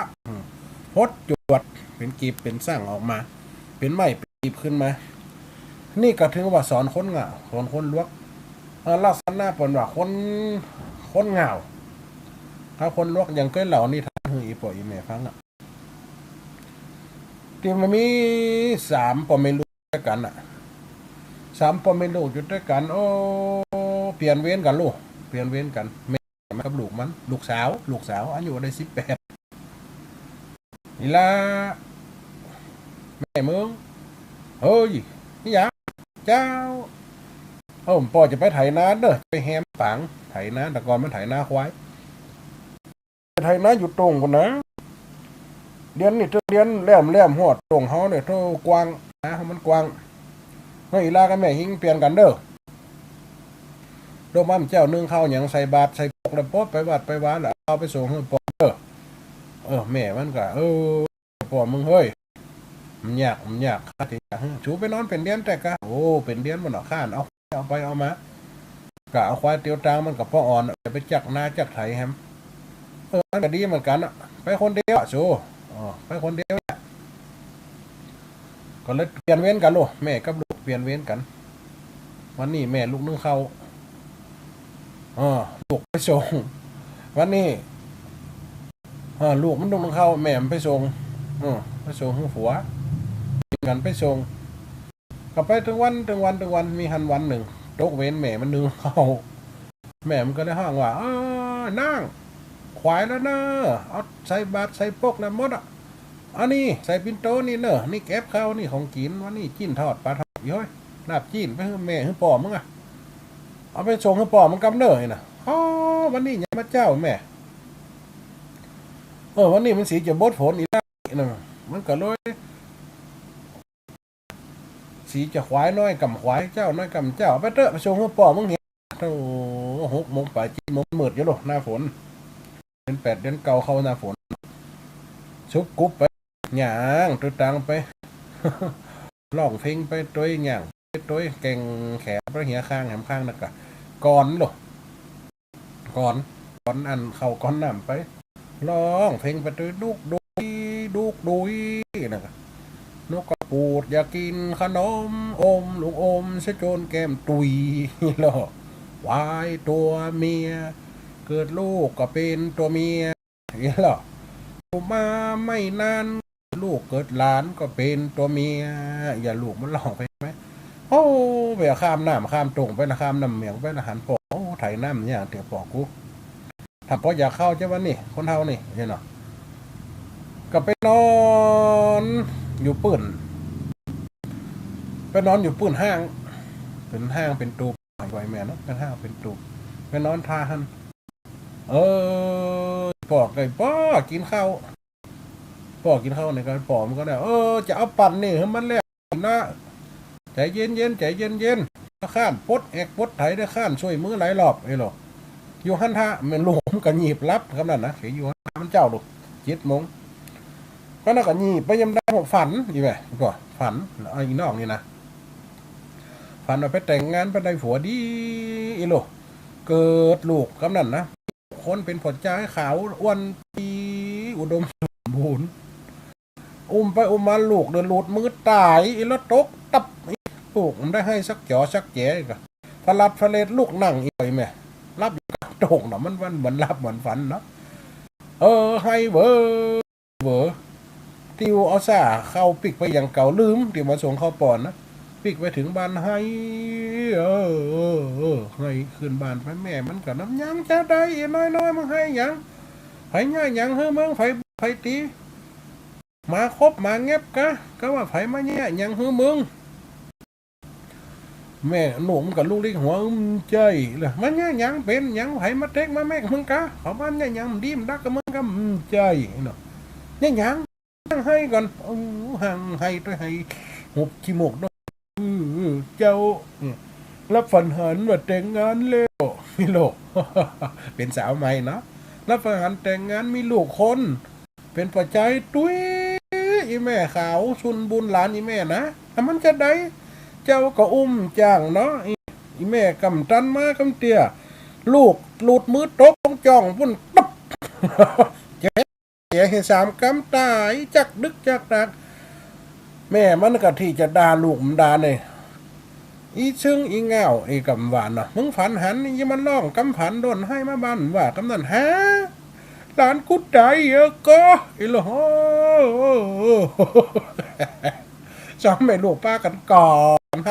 พดจวดเป็นกีบเป็นสร้างออกมาเป็นไม้เป็นกีบขึ้นมานี่ก็ถือว่าสอนคนเหงาสอนคนลวกลักษณะเป็นว่าคนเหงาถ้าคนลวกยังเกิดเหล่านี้ท่านหืออีปอยอีแม่ฟังที่มันมี3 ปอมเมลูด้วยกัน3 ปอมเมลูอยู่ด้วยกันเปลี่ยนเว้นกันลูกเปลี่ยนเว้นกันแม่กับลูกมันลูกสาวอายุได้18นี่ละแม่มึงเฮ้ยนี่ยังเจ้าพ่อจะไปไถนาเด้อไปแฮมปังไถนาแต่ก่อนมันไถนาควายไถนาอยู่ตรงกันนะเดือนนี่เดือนแหลมหอดตรงเขาเนี่ยเท่ากว้างนะมันกว้างเฮ้ยลากันแม่หิงเปลี่ยนกันเด้อโดมเจ้านึ่งข้าวอย่างใส่บาตรใส่ปกแล้วป๊บไปวัดไปวานแล้วเอาไปส่งให้ปอกแม่มันก็ พ่อมึงเฮ้ยมันยากข้าที่จะชูไปนอนเป็นเดือนแต่ก็โอ้เป็นเดือนมันเอาข้านเอาไปเอามากะเอาควายเตียวตางมันกับพ่ออ่อนจะไปจักนาจักไถแฮมมันก็ดีเหมือนกันอ่ะไปคนเดียวชูไปคนเดียวก็เลยเปลี่ยนเว้นกันลูกแม่กับลูกเปลี่ยนเว้นกันวันนี้แม่ลูกนึ่งเข้าลูกไปส่งวันนี้ลูกมันนึ่งเข้าแม่มันไปส่งไปส่งหัวผัวกันไปส่งก็ไปถึงวันมีหันวันหนึ่งตกเว้นแม่มันนึ่งเข้าแม่มันก็ได้ห้างว่านั่งควายแล้วเนอะเอาใส่บาตรใส่ปกนะมดอันนี้ใส่ปิ่นโตนี่เนอะนี่แก็บข้าวนี่ของกินวันนี้จิ้นทอดปลาทอดย้อยลาบจิ้นไปให้แม่ให้ปอมึงเอาไปส่งให้ปอมึงกำเนยนะวันนี้ยังมาเจ้าแม่วันนี้มันสีจะบดฝนอีกแล้วนะมันก็เลยสีจะควายน้อยกำควายเจ้าน้อยกำเจ้าไปเถอะไปส่งให้ปอมึงเห็น6 โมงไป7 โมงมืดอยู่หรอหน้าฝนเดือน8 เดือนเก่าเข้าหน้าฝนชุบกุ๊บไปหย่างตัวตังไปร้องเพลงไปตัวหย่างไปตัวเก่งแขนไปเหียข้างแหมข้างนักกะก่อนหรอก่อนอันเข้าก่อนน้ำไปร้องเพลงไปตัวดุกดุยนะครับนกกระปูดอยากกินขนมอมลูกอมเสจนแก้มตุยหรอวายตัวเมียเกิดลูกก็เป็นตัวเมียหรอมาไม่นานลูกเกิดหลานก็เป็นตัวเมียอย่าลูกมันหลอกไปไหมไปข้ามน้ำข้ามตรงไปนะข้ามน้ำเมียงไปนะหันปอกไถน้ำเนี่ยเดี๋ยวปอกกูทำเพราะอยากเข้าใช่ไหมนี่คนเท่านี่เห็นหรอก็ไปนอนอยู่ปืนอยู่ปืนห้างเป็นตูบไวแม่เนาะเป็นห้างเป็นตูบไปนอนทาหันปอกไก่ป้อกินข้าวในการปอกมันก็ได้จะเอาปั่นนี่ให้มันแล้วนะใจเย็นข้านปดแอกปดไถได้ข้านช่วยมือหลายรอบไอ้หรอกอยู่หันท่ามันหลงกันหยิบรับคำนั้นนะเขียอยู่หันมันเจ้าดู7 โมงก็น่ากันหยิบไปยำได้ฝันอีกไหมก็ฝันไอ้นอกนี่นะฝันว่าไปแต่งงานไปได้ผัวดีอีโลเกิดลูกคำนั้นนะคนเป็นผดใจขาวอ้วนปีอุดมสมบูรณ์ไปมาลูกเดินหลุดมือตายอีแล้วตกตับลูกมันได้ให้สักจ๋อสักแจ๋ก็พลัดพเลดลูกนั่งอีกไหมรับอยู่กับโด่งเนาะมันเหมือนรับเหมือนฝันเนาะให้เวอติวเอาซาเข้าปิกไปอย่างเก่าลืมติวมาส่งเข้าปอนนะปิกไปถึงบ้านให้ให้ขึ้นบ้านไปแม่มันกับน้ำยังจะได้น้อยมึงให้ยังไผง่ายยังเฮ้มึงไผตีมาครบมาเงียบก็ว่าไผมาเนี่ยยังเฮ้มึงแม่หนุ่มกับลูกเล็กหัวใจเลยมันเนี่ยยังเป็นยังไผมาเทกมาแม่มึงกะเขาบ้านเนี่ยยังดีมดักกับมึงก็ใจเนาะเนี่ยยังให้ก่อนห่างให้ด้วยให้หุบขี้หมกด้วยเจ้ารับฝันหันว่าแต่งงานเร็วมีลูกเป็นสาวใหม่เนาะรับฝันหันแต่งงานมีลูกคนเป็นปัจจัยตุ้ยอีแม่ขาวชุนบุญหลานอีแม่นะถ้ามันจะได้เจ้าก็จ้างเนาะอีแม่กำตันมากำเตี้ยลูกหลุดมือตกต้องจ่องพุ่นตับเจ๊เห็น3 กำตายจักดึกจักดักแม่มันก็ที่จะด่าลูกมันด่าเนี่ยอีซึ่งอีเงาไอ้กำหวานน่ะมึงฝันหันยังมันร้องกำผันโดนให้มาบ้านว่ากำนันฮะหลานกูใจก็อีหลซ้อมไม่ลูกป้ากันก่อนใ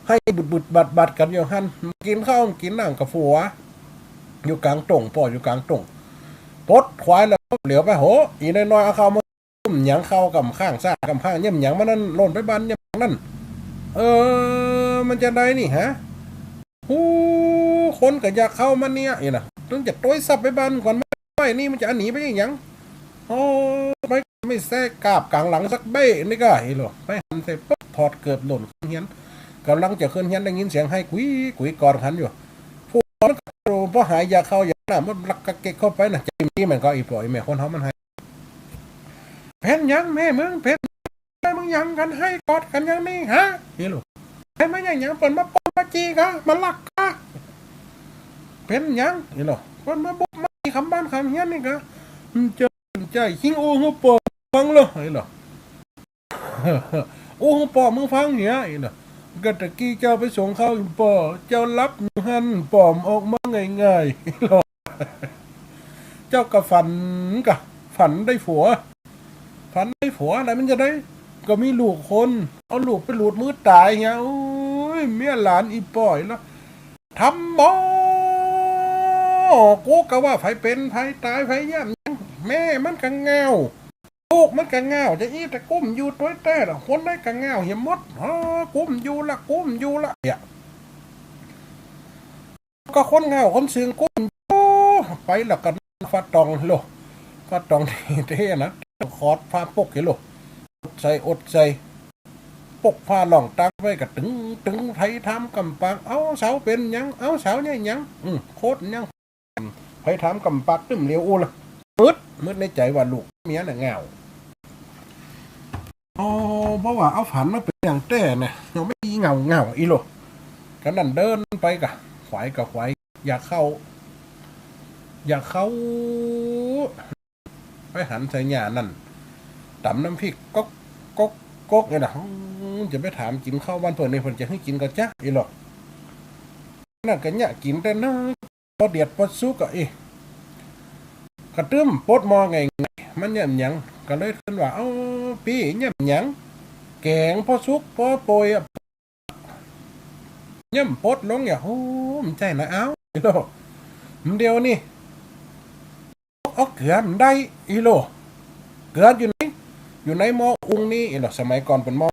ห้บุดบัดกันอยู่หันกินข้าวกินหนังกับฝัวอยู่กลางตรงป่ออยู่กลางตรงปดควายแล้วเหลียวไปโหอีน้อยเอาเข้ามาหยังเข้ากับข้างซ่ากับข้างย่ำหยังมันนั่นหล่นไปบ้านย่ำนั่นมันจะได้นี่ฮะคนก็อยากเข้ามาเนี่ยอีน่ะต้องจะต้อยซับไปบ้านก่อนไม่นี่มันจะหนีไปยังไม่แทรกกาบกลางหลังสักเบ้นี่ก็ไอ้หรอไปหันเสร็จปุ๊บถอดเกิดหล่นเฮียนกำลังจะขึ้นเฮียนได้ยินเสียงให้กุยกอดขันอยู่ผู้คนพอหายยาเข้าอย่างนั้นมันลักกะเกะเข้าไปนะใจมีมันก็อีปล่อยแม่คนเขามันให้ เป็นยังแม่มึงเป็นมึงยังกันให้กอดกันยังนี่ฮะนี่ลูกไอ้ไม่ยังเปิดมาปนมาจีกะมาลักกะเป็นยังนี่ลูกเปิดมาบุกมาคำบ้านคำเฮียนนี่กะเจอใจหิงโอ้หัวปอฟังเลยนี่ลูกโอ้หัวปอมึงฟังเหี้ยนี่ลูกก็ตะกี้เจ้าไปส่งข้าวอยู่ปอเจ้ารับอยู่หันปอมออกมาง่ายๆนี่ลูกเจ้าก็ฝันได้ผัวอะไรมันจะได้ก็มีลูกคนเอาลูกไปหลุดมือตายเงี้ยโอ้ยเมียหลานอีป่อยแล้วทำบ่กูก็ว่าไผเป็นไผตายไผย่ำแม่มันกังเงาลูกมันกังเงาจะอีแต่กุ้มอยู่ตัวแต่ละคนได้กังเงาเหี่ยมดกุ้มอยู่ละเนี่ยก็คนเงาคนซึ้งกุ้มไปแล้วกันฟาตองโลฟาตองเท่นะคอดฟ้าปกเห็นโลอดใส่ปกผ้าหล่องตั้งไว้กับตึงไทยทำกำปังเอาเสาเป็นยังเอาเสาเนี่ยยังโคตรยังไทยทำกำปักตึมเลี้ยวอู้ละมืดในใจว่าลูกเมียน่ะเงาอ๋อเพราะว่าเอาฝันมาเป็นอย่างแต่เนี่ยยังไม่เงาอีโลกันนั่นเดินไปกะขวายอยากเข้าไปหันใส่หญ้านั่นตำน้ำพริกก๊กเนี่ยนะจะไปถามกินข้าววันเปิดในผลจะให้กินก็จ๊ะอีหรอกนั่นก็เนี่ยกินแต่น้พอเดียดพอซุกก็กระตื้มปดมอไงมันเนี่ยหยังก็เลยขึ้นว่าเอ้าพี่เนี่ยหยังแกงพอซุกพอโปยเนี่ยปดลงอย่าโอ้มใจนะเอ้าอีหรอกมันเดียวนี่เอาเกลือมันได้อีหรอกเกลืออยู่ในหม้ออุ้งนี่หรอสมัยก่อนเป็นหม้อ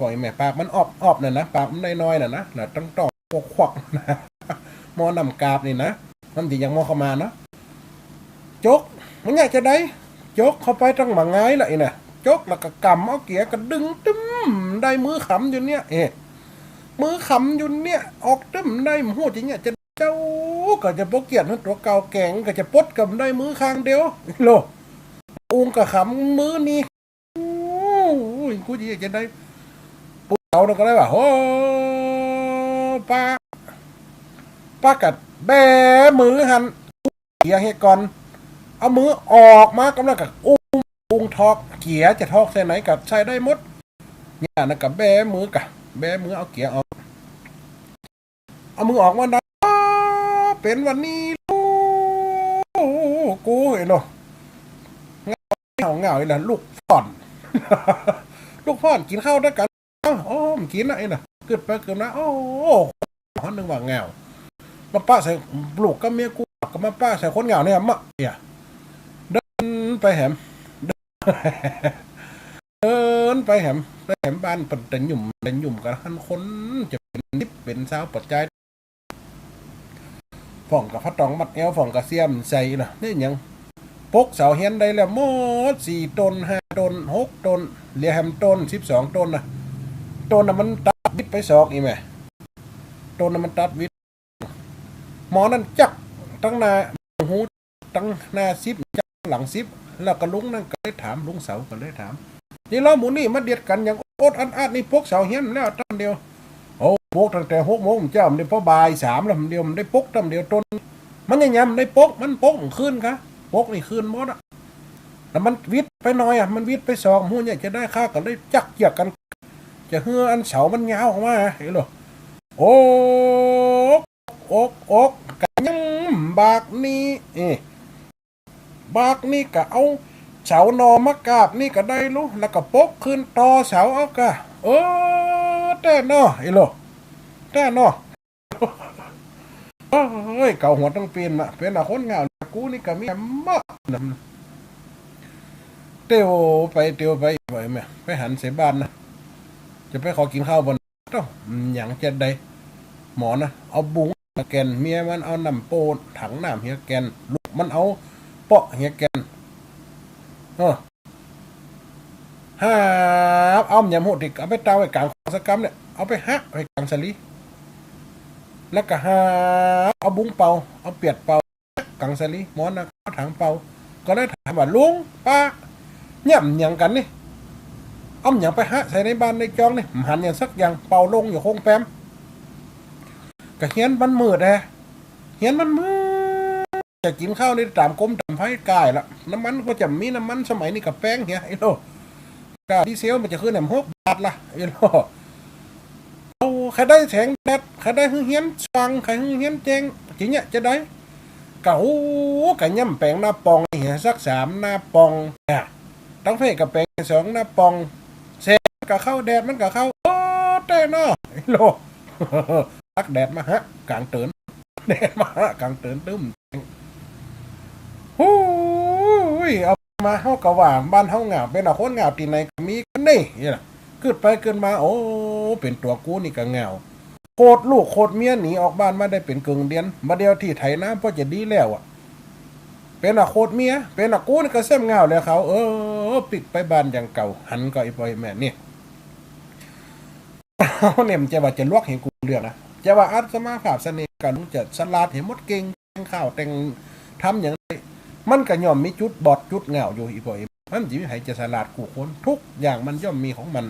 ปล่อยแม่ปากมันออบน่ะนะปากมันน้อยน่ะนะแล้วต้องตอกควักนะหม้อนำกาบนี่นะมันที่ยังหม้อเข้ามานะจกมันอยากจะได้จกเข้าไปตั้งหมาง่ายเลยน่ะจกแล้วก็กำเอาเกียร์ก็ดึงตึ้มได้มือขำอยู่เนี่ยมือขำอยู่เนี่ยออกตึ้มได้หูจริงเนี่ยจะเจ้าก็จะปกเกียร์ตัวเก่าแก่งก็จะปดกับได้มือข้างเดียวโลอุ้งกับขำมือนี่กูจะได้ปุ๊บเราก็ได้ว่าโอ้ป้ากัดแบมือหันเกียร์ให้ก่อนเอามือออกมากำลังกับอุ้งทอกเกียร์จะทอกใส่ไหนกับใส่ได้หมดเนี่ยนะกับแบมือเอาเกียร์ออกเอามือออกมาได้เป็นวันนี้กูเห็นหรอเงาเลยนะลูกฟ่อนกินข้าวด้วยกันโอ้มกินนะไอ้น่ะเกิดนะโอ้หันหนึ่งว่าเงามาป้าใส่ลูกกับเมียกูกับมาป้าใส่คนเงาเนี่ยมะเนี่ยเดินไปแหมบ้านเป็นหยุ่มกันหันคนจะเป็นนิบเป็นสาวปัจจัยฝ่องกับพัดตองมัดแอวฝ่องกับเสียมใส่น่ะนี่ยังปกเสาเฮียนได้แล้วหมด4 ต้น5 ต้น6 ต้นเหลือแฮมต้น12 ต้นนะต้นน่ะมันตัดวิทย์ไป2อีแม่ต้นน่ะมันตัดวิทย์หมอนั่นจักตั้งหน้าหูตั้งหน้า10จักหลัง10แล้วก็ลุงนั่นก็ได้ถามลุงเสาก็ได้ถามนี่เราหมูนี่มาเดียดกันอย่างโอดอัดนี่ปกเสาเฮียนแล้วตั้งเดียวโอ้ปกตั้งแต่6 โมงเจ้ามันได้พอบ่าย3แล้วมันเดียวมันได้ปกตั้งเดียวต้นมันยังได้ปกมันปกขึ้นคะปกนี่คืนหมดอ่ะแต่มันวิทย์ไปหน่อยอ่ะมันวิทย์ไป2 หูเนี่ยจะได้ค่าก็เลยจักเกี่ยกันจะเฮืออันเสามันยาวออกมาเห็นหรอโอกกันยังบากนี่ก็เอาเสานอมากราบนี่ก็ได้ลูกแล้วก็ปกขึ้นต่อเสาเอากะแต่นอเห็นหรอแต่นอเฮ้ยเก่าหัวต้องเปลี่ยนอะเป็นคนเงากูนี่ก็มีมากเตียวไปแม่ไปหันเสบ้านนะจะไปขอกินข้าวบนต้องอย่างเจ็ดใดหมอนะเอาบุ้งแกนเมียมันเอาน้ำโปนถังน้ำเฮียแกนลูกมันเอาเปาะเฮียแกนเอายำหัวติกเอาไปตาไว้กลางสกัมเนี่ยเอาไปฮักไว้กลางสลีแล้วก็เอาบุ้งเป่าเอาเปียดเป่ากังสลีหมอนะเอาถังเป่าก็เลยถามว่าลุงป้า ย่ำอย่างกันนี่อ้อมอย่างไปฮะใส่ในบ้านในจองนี่หันอย่างสักอย่างเป่าลงอยู่คงแปมกะเฮียนมันมืดแฮะเฮียนมันมืดจะกินข้าวในตามกลมตามไผ่กายละน้ำมันก็จะมีน้ำมันสมัยนี้กับแป้งเฮียไอ้โลกาดีเซลมันจะขึ้นแหนม6 บาทละไอ้โลเอาใครได้แสงแดดใครได้เฮียนฟังใครเฮียนแจงจริงเนี่ยจะได้กะโอ้กะย่ำแปลงหน้าปองเฮียสัก3 หน้าปองเนี่ยตั้งเพ่กับแปลง2 หน้าปองแสงกับเข้าแดดมันกับเข้าโอ้เต้นอไอ้โลตักแดดมาฮะกลางเตือนแดดมาฮะกลางเตือนตึ้มฮู้ยเอามาเฮากะว่าบ้านเฮาเหงาเป็นเอาคนเหงาตีไหนก็มีกันนี่นี่ล่ะขึ้นไปขึ้นมาโอ้เป็นตัวกูนี่ก็เหงาโคตรลูกโคตรเมียหนีออกบ้านมาได้เป็นกึ่งเดือนมาเดียวที่ไถน้ำพอจะดีแล้วอ่ะเป็นอะโคตรเมียเป็นอะกูนี่ก็เส้มเหงาแล้วเขาปิดไปบ้านอย่างเก่าหันก็ไอ้ปอยแม่นี่เขาเนี่ยมันจะว่าจะลวกเห็นกูเรื่องนะจะว่าอัศมาภาพเสน่ห์กันจะสลัดเห็นมดเก่งข้าวแต่งทำอย่างไรมันก็ย่อมมีจุดบอดจุดเหงาอยู่อีปอยมันจะมีใครจะสลัดกูคนทุกอย่างมันย่อมมีของมัน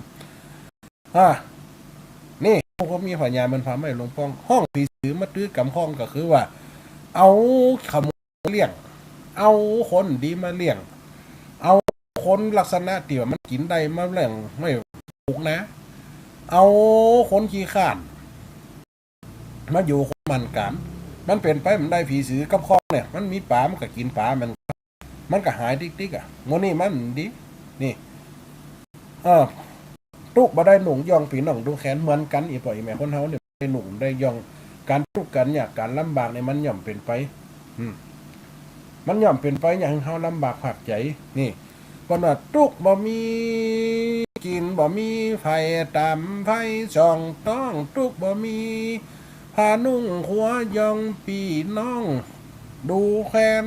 นี่พวกมีปัญญามันพาไม่ลงป้องห้องผีสือมาตื้อกำห้องก็คือว่าเอาขโมยเลี้ยงเอาคนดีมาเลี้ยงเอาคนลักษณะเตี่ยวมันกินได้มาเลี้ยงไม่ถูกนะเอาคนขี้ข้านมาอยู่คนมันกันมันเป็นไปมันได้ผีสือกับข้องเนี่ยมันมีป่ามันก็กินป่ามันก็หายติ๊กอ่ะโมนี่มันดีนี่ตุกบ่ได้หนุ่งยองปีน้องดูแขนเหมือนกันอีปล่อยแม่คนเฮาเนี่ยได้หนุ่งได้ยองการทุกกันเนี่ยการลำบากเนี่ยมันย่อมเป็นไปมันย่อมเป็นไปอย่างเฮาลำบากผักใจนี่คนว่าตุกบ่มีกินบ่มีไฟตามไฟส่องต้องตุกบ่มีผ้านุ่งหัวยองปีน้องดูแขน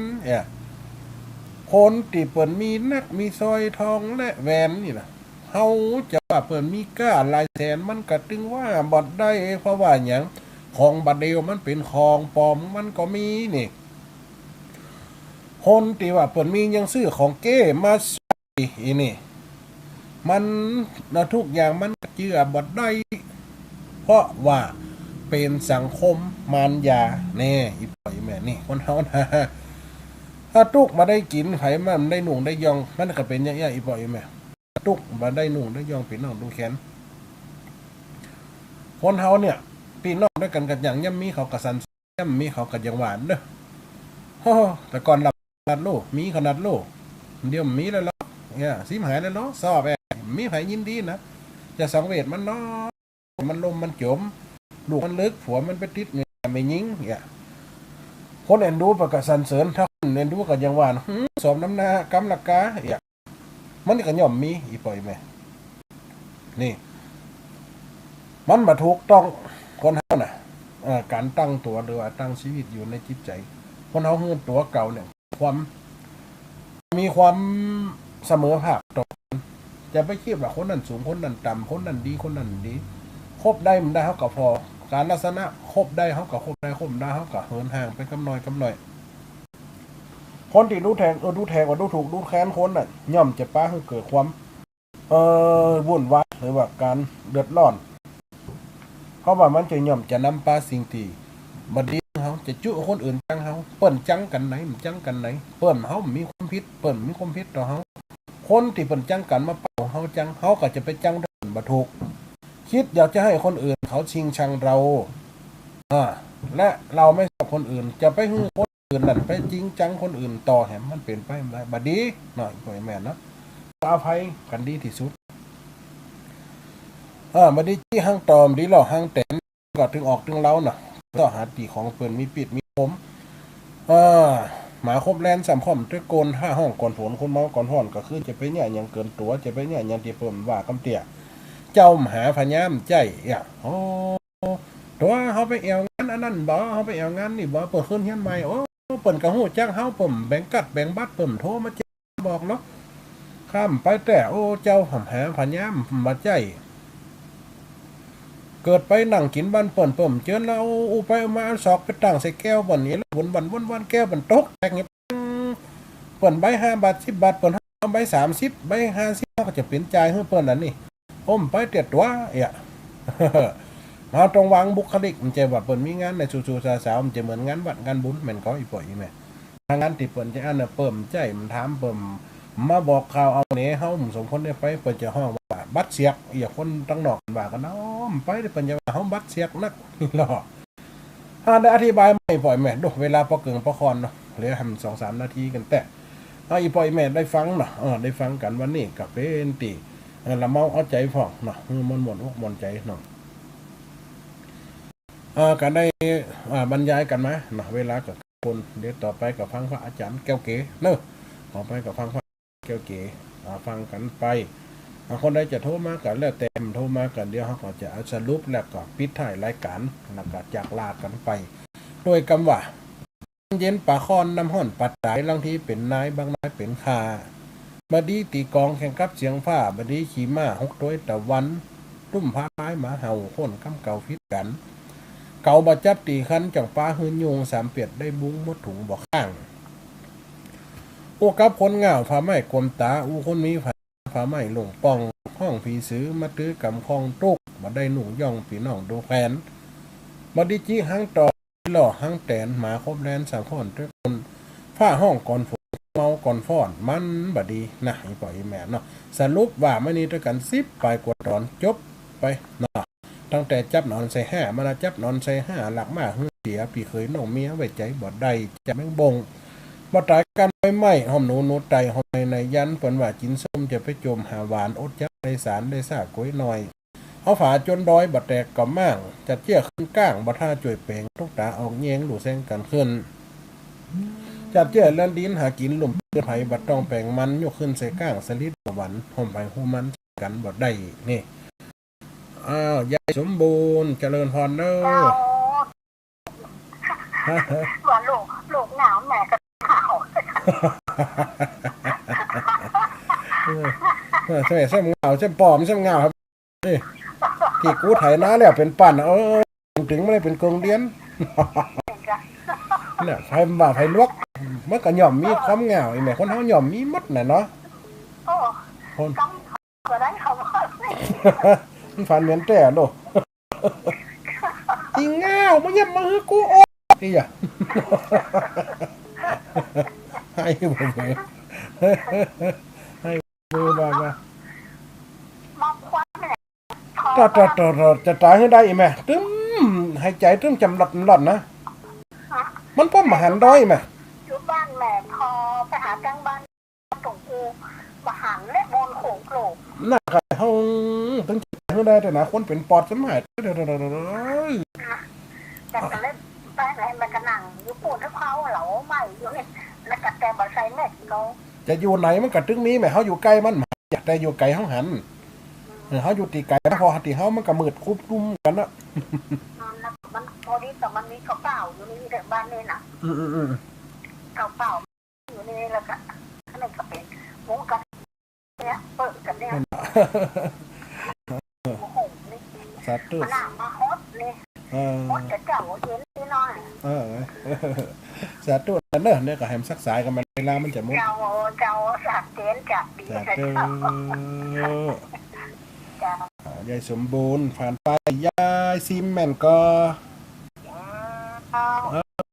คนที่เปิ่นมีนักมีซอยทองและแหวนนี่นะเฮาจะว่าเปิ่นมีก้าลายแสนมันก็ตึงว่าบอดได้เพราะว่าอย่างของบัดเดียวมันเป็นของปลอมมันก็มีนี่คนที่ว่าเปิ่นมียังซื้อของเก้มาใส่อีนี่มันทุกอย่างมันเจือบอดได้เพราะว่าเป็นสังคมมารยาแน่อีปล่อยแม่นี่คนเฮานะถ้าตุกมาได้กินไผมันได้หนุ่งได้ยองมันก็เป็นอย่างๆอีปล่อยแม่ตุกมาได้หนุ่งได้ยองปีน้องดูแขนคนเฮาเนี่ยปีน้องด้วยกันกันอย่างย่ำมีเขากระสันย่ำมีเขากันอย่างหวานเด้อแต่ก่อนหลัดโลมีขนาดโลเดี๋ยวมีแล้วเนี่ยซิมหายแล้วเนาะซอบมีไผยินดีนะจะสังเวชมันเนาะมันลมมันจมลูกมันลึกผัวมันไปติดเนี่ยไม่ยิงเนี่ยคนเอ็นดูประกาศสรรเสริญถ้าคนเอ็นดูกับยังว่าสอบน้ำหน้ากำลักกามันก็ย่อมมีอีปล่อยแม่นี่มันมาถูกต้องคนเฮาน่ะการตั้งตัวหรือว่าตั้งชีวิตอยู่ในจิตใจคนเฮาเฮือนตัวเก่าเนี่ยความมีความเสมอภาคต่อจะไปคิดว่าคนนั้นสูงคนนั้นต่ำคนนั้นดีคนนั้นดีคบได้มันได้เฮาก็พอการลักษณะคบได้เขาก็คบได้คบได้เขาก็เหินห่างไปกำหน่อยคนที่ดูแทงดูแทงว่าดูถูกดูแค้นคนน่ะย่อมจะป้าให้เกิดความวุ่นวายหรือว่าการเดือดร้อนเพราะว่ามันจะย่อมจะนำป้าสิ่งที่บดีเขาจะจุคนอื่นจังเขาเปิ้นจังกันไหนมันจังกันไหนเปิ้นเขามีความผิดเปิ้นมีความผิดต่อเขาคนที่เปิ้นจังกันมาเป่าเขาจังเขาก็จะไปจังเดินบ่ถูกคิดอยากจะให้คนอื่นเขาชิงชังเราและเราไม่ชอบคนอื่นจะไปให้คนอื่นนั่นไปจริงจังคนอื่นต่อแหมมันเป็นไปไม่ได้บัดดีหน่อยปล่อยแม่นะอภัยกันดีที่สุดบัดดีที่ห้างตอมดีหล่อห้างแตนก็ถึงออกถึงเล้าน่ะต่อหาตีของเปิ่นมีปิดมีคมหมาคบแลนสัมพอมตะโกน5 ห้องก่อนฝนคนเมาก่อนห่อนก็คือจะไปเนี่ยยังเกินตัวจะไปเนี่ยยังที่เปิ่นว่ากำเตี่ยเจ้ามหาพญามใจตัวเขาไปแอวงานอันนั้นบ่เขาไปแอวงานนี่บ่เปิดขึ้นเฮียนใหม่เปิ่นกระหูจ้างเฮาเปิ่มแบ่งกัดแบ่งบัดเปิ่มโทรมาแจ้งบอกเนาะข้ามไปแต่เจ้าหาพญามมาใจเกิดไปนั่งกินบ้านเปิ่มเจอเราไปมาสอกไปตั้งใส่แก้วบ่นนี้แล้ววนแก้วบ่นตกแตกเงี้ยเปิ่นใบ5 บาท 10 บาทเปิ่น เอาใบ30ใบ50เขาก็จะเป็นจ่ายให้เปิ้นนั่นนี่อมไปเต็ดตัวเอะ เราต้องวางบุคลิกมันจะว่าเปิ้นมีงานในสู่ๆสาวๆมันจะเหมือนงานวัดงานบุญแม่นก็อีปล่อยอีแม่ถ้างานที่เปิ้นจะอันน่ะเปิ้มใจมันถามเปิ้มมาบอกข่าวเอาเนเฮาสมคนได้ไปเปิ้นจะฮ้องว่าบัดเสียกอีคนตั้งนอกว่ากันน้อมไปเปิ้นจะว่าเฮาบัดเสียกนัก หรอได้อธิบายไม่ปล่อยแม่ดูเวลาพอเกิงพอคอนเนาะเหลือทำ2-3 นาทีกันแต่เอาอีปล่อยแม่ได้ฟังเนาะได้ฟังกันวันนี้ก็เป็นติละเมาเอาใจพ่องเนาะมันม่วนอกม่วนใจเนาะกันได้บรรยายกันไหมเนาะเวลากับคนเดี๋ยวต่อไปกับฟังพระอาจารย์แก้วเก๋เนอะต่อไปกับฟังพระแก้วเก๋ฟังกันไปคนใดจะโทรมากันแล้วแต่โทรมากันเดี๋ยวเขาก็จะสรุปแล้วก็ปิดท้ายรายการแล้วก็จากลากันไปโดยคำว่าเย็นป่าคอนน้ำห้อนปัดสายบางทีเป็นนายบางนายเป็นคาบดีตีกองแข่งกับเสียงฟ้าบดีขี่ม้าหกตัวตะวันรุ่มพาไม้หมาเห่าคนกำเก่าฟิตกันเก่าบัจับตีคันจังป้าหืนยุง3 เปียดได้บุ้งมดถุงบ่ข้างโอ้กับคนเหงาผ้าไม้กลมตาอู้คนมีผ้าไม้หลงปองห้องผีซื้อมาตื้อกำคองตุกมาได้หนุ่งย่องปีน้องดูแฟนบดีจี้ห้างต่อหล่อห้างแตนหมาครบแลน3 คนด้วยคนผ้าห้องก่อนฝนเมาก่อนฟ้อนมันบดีนะอีปล่อยแม่เนาะสรุปว่าไม่นี้ด้วยกัน10 ปลายกว่าตอนจบไปเนาะตั้งแต่จับนอนใส่5มาจับนอนใส่5หลักมากเสียปีเคยน้องเมียไว้ใจบ่ได้จะแม่งบงบ่ตายกันไปไหมหอมหนูไตหอมในยันเปิ้นว่ากินส้มจะไปจมหาหวานอดยักได้สารได้ซากก้อยหน่อยเอาฝาจนดอยบ่แตกก็มั่งจัดเจี้ยขึ้นก้างบ่ท่าจ่วยเป่งทุกตาออกแยงดูแซงกันขึ้นจัดเจี้ยเล่นดินหากินหลุมเพื่อไผบ่ต้องแปลงมันยกขึ้นใส่ก้างสลิดหวานหอมไปหูมันกันบ่ได้นี่ยายสมบูรณ์เจริญพรเด้อว่าลูกหนาวแม่ก็หนาวใช่เส้นเงาเส้นปอมเส้นเงาครับนี่ที่กูไถนาแล้วเป็นปั่นถึงไม่ได้เป็นกรงเดียนเนี่ยไฟบ่าไฟลวกเมื่อก่อนหย่อมมีความเงาไอ้แม่คนเฮาหย่อมมีมดน่ะเนาะโอ้คนก็ได้เขามันฝันเหมือนแต่โลจริงเงาไม่ยับมาฮือกูโอ้อีอ่ะให้บ่เบให้มือบ้างนะจะตายให้ได้อีแม่ตึ้มหายใจตึ้มจำหลอดนะมันป้อมมาหันด้อยแม่อยู่บ้านแม่พอไปหากลางบ้านตรงกูมาหันเล็บบนโขงโกรกน่าใครเขาตึ้งให้ได้แต่นะคนเป็นปอดสมัยแต่ก็เล่นไปไหนมันก็นั่งอยู่ปูนให้เขาเหลาใหม่อยู่เนี่ยแล้วก็แต่บ่ใส่เม็ดเขาจะอยู่ไหนมันก็ตึ้งนี้แม่เขาอยู่ใกล้มันอยากแต่อยู่ไกลเขาหันเขาอยู่ตีไกลพอตีเขามันก็มืดคุบคุ้มกันนะมันพอดีแต่มันมีเก่าอยู่นี่แต่บ้านนี่นะเก่าอยู่นี่แล้วก็อะไรก็เป็นหมูกันเนี่ยเปิดกันเนี่ยสัตว์ตัวมาฮอตเลยฮอตจะเก่าเย็นนิดหน่อยสัตว์ตัวนั่นเนี่ยก็แฮมซักสายกันมาเวลามันจะมุดเก่าสัตว์เย็นจับดีสัตว์ตัวยายสมบูรณ์ผ่านไปยายซิมแม่นก็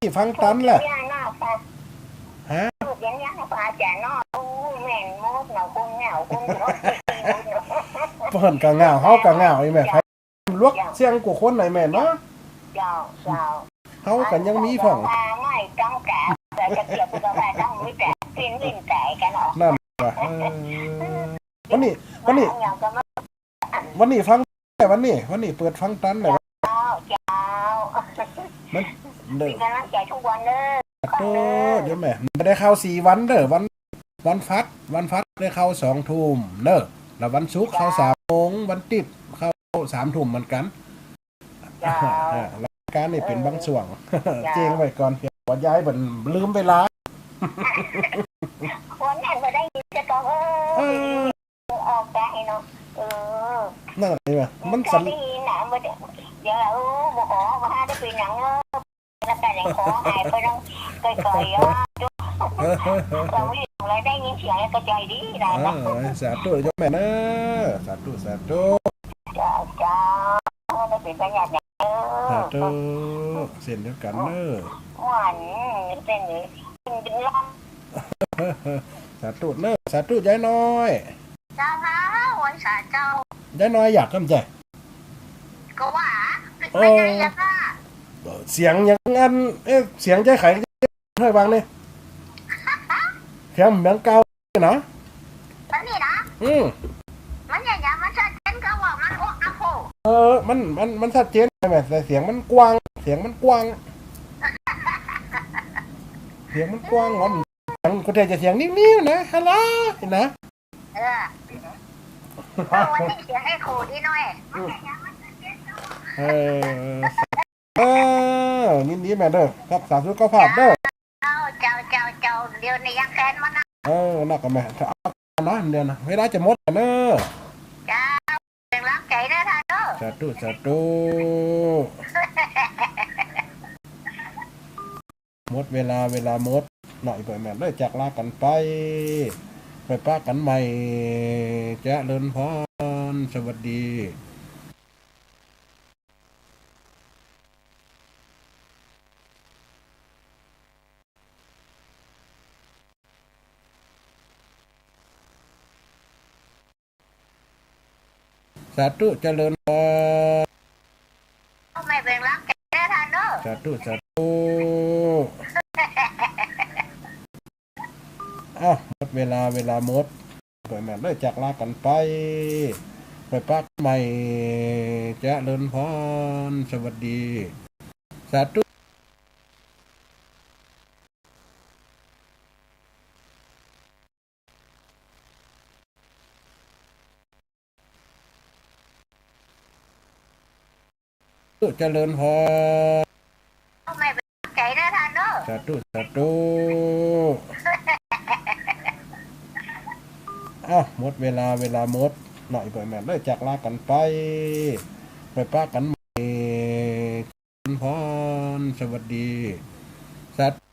ที่ฟังตันแหละฮะลูกยังปลาแจนอแม่นมดเหงาคงเหงาคงเปิ่นกะเหงาเฮากะเหงาไอ้แม่ไผลวกเสียงกูคนไหนแม่เนาะเฮากันยังมีฝั่งไม่ต้องแกะแต่จะเกี่ยวกับอะไรต้องมีแกะกินวิ่งแกะกันออกนั่นว่ะวันนี้ฟังแต่วันนี้เปิดฟังตันเลยมันเด้อเป็นกำลังใจทุกวันเด้อเดี๋ยวแม่ไม่ได้เข้า4 วันเด้อวันฟัดได้เข้า2 ทุ่มเด้อแล้ววันศุกร์เข้า3 โมงวันติดเข้า3 ทุ่มเหมือนกันรายการนี่เป็นบางส่วนเจงไว้ก่อนเดี๋ยวย้ายบันลืมเวลาวันนั้นมาได้ยินจะต้องออกได้เนาะนั่นอะไรวะมันสั่นได้ยินหนังมาเดี๋ยวบอกขอมาได้ไปหนังแล้วแต่ยังขอหายไปต้องไกลๆ อะไรได้ยินเสียงแล้วก็ใจดีนะ สาธุเจ้าแม่เนอะสาธุสาธุ จ้าจ้าได้เป็นประหยัดเนี่ย สาธุเส้นเดียวกันเนอะ หวานเป็นหรือเป็นร่าง สาธุเนอะสาธุยายน้อย เจ้าค่ะวันสาเจ้าย ายน้อยอยากกำใจ ก็ว่าไม่ได้ยังค่ะ เสียงอย่างงั้นเสียงใจไข่เฮ้ยวางนี่แถมเหมือนเก่าเนาะ มันนี่นะ มันอย่างมันชัดเจนก็ว่ามันโอ้อะโห มันชัดเจนใช่ไหมแต่เสียงมันกว้างเสียงมันกว้างเสียงมันกว้างงอนคนไทยจะเสียงนิ่มๆนะฮัลโหลนะ วันนี้เสียงไอ้โคดีหน่อย นี่แม่เด้อครับสาธุก็ผ่านเด้อ เจ้าเดี๋ยวนี้ยังแค้นมันนะ นักกับแม่ถ้าเอานะเดี๋ยวนะเวลาจะหมดเด้อ เจ้าเป็นรักใจนะท่านเด้อ สาธุหมดเวลาหมดหน่อยไปแม่ได้จากลากันไปป้ากันใหม่เจริญพรสวัสดีสาธุเจริญพร ไม่เป็นรักใจนะท่านเด้อ สาธุหมดเวลาหมดไปแม่ได้จากลากันไปป้ากันใหม่เจริญพรสวัสดีสาธุเจริญพร ไม่เป็นรักใจนะท่านเด้อ สาธุหมดเวลาหมดหน่อยไปแม่ได้จากลากันไปป้ากันใหม่เจริญพรสวัสดีสาธุ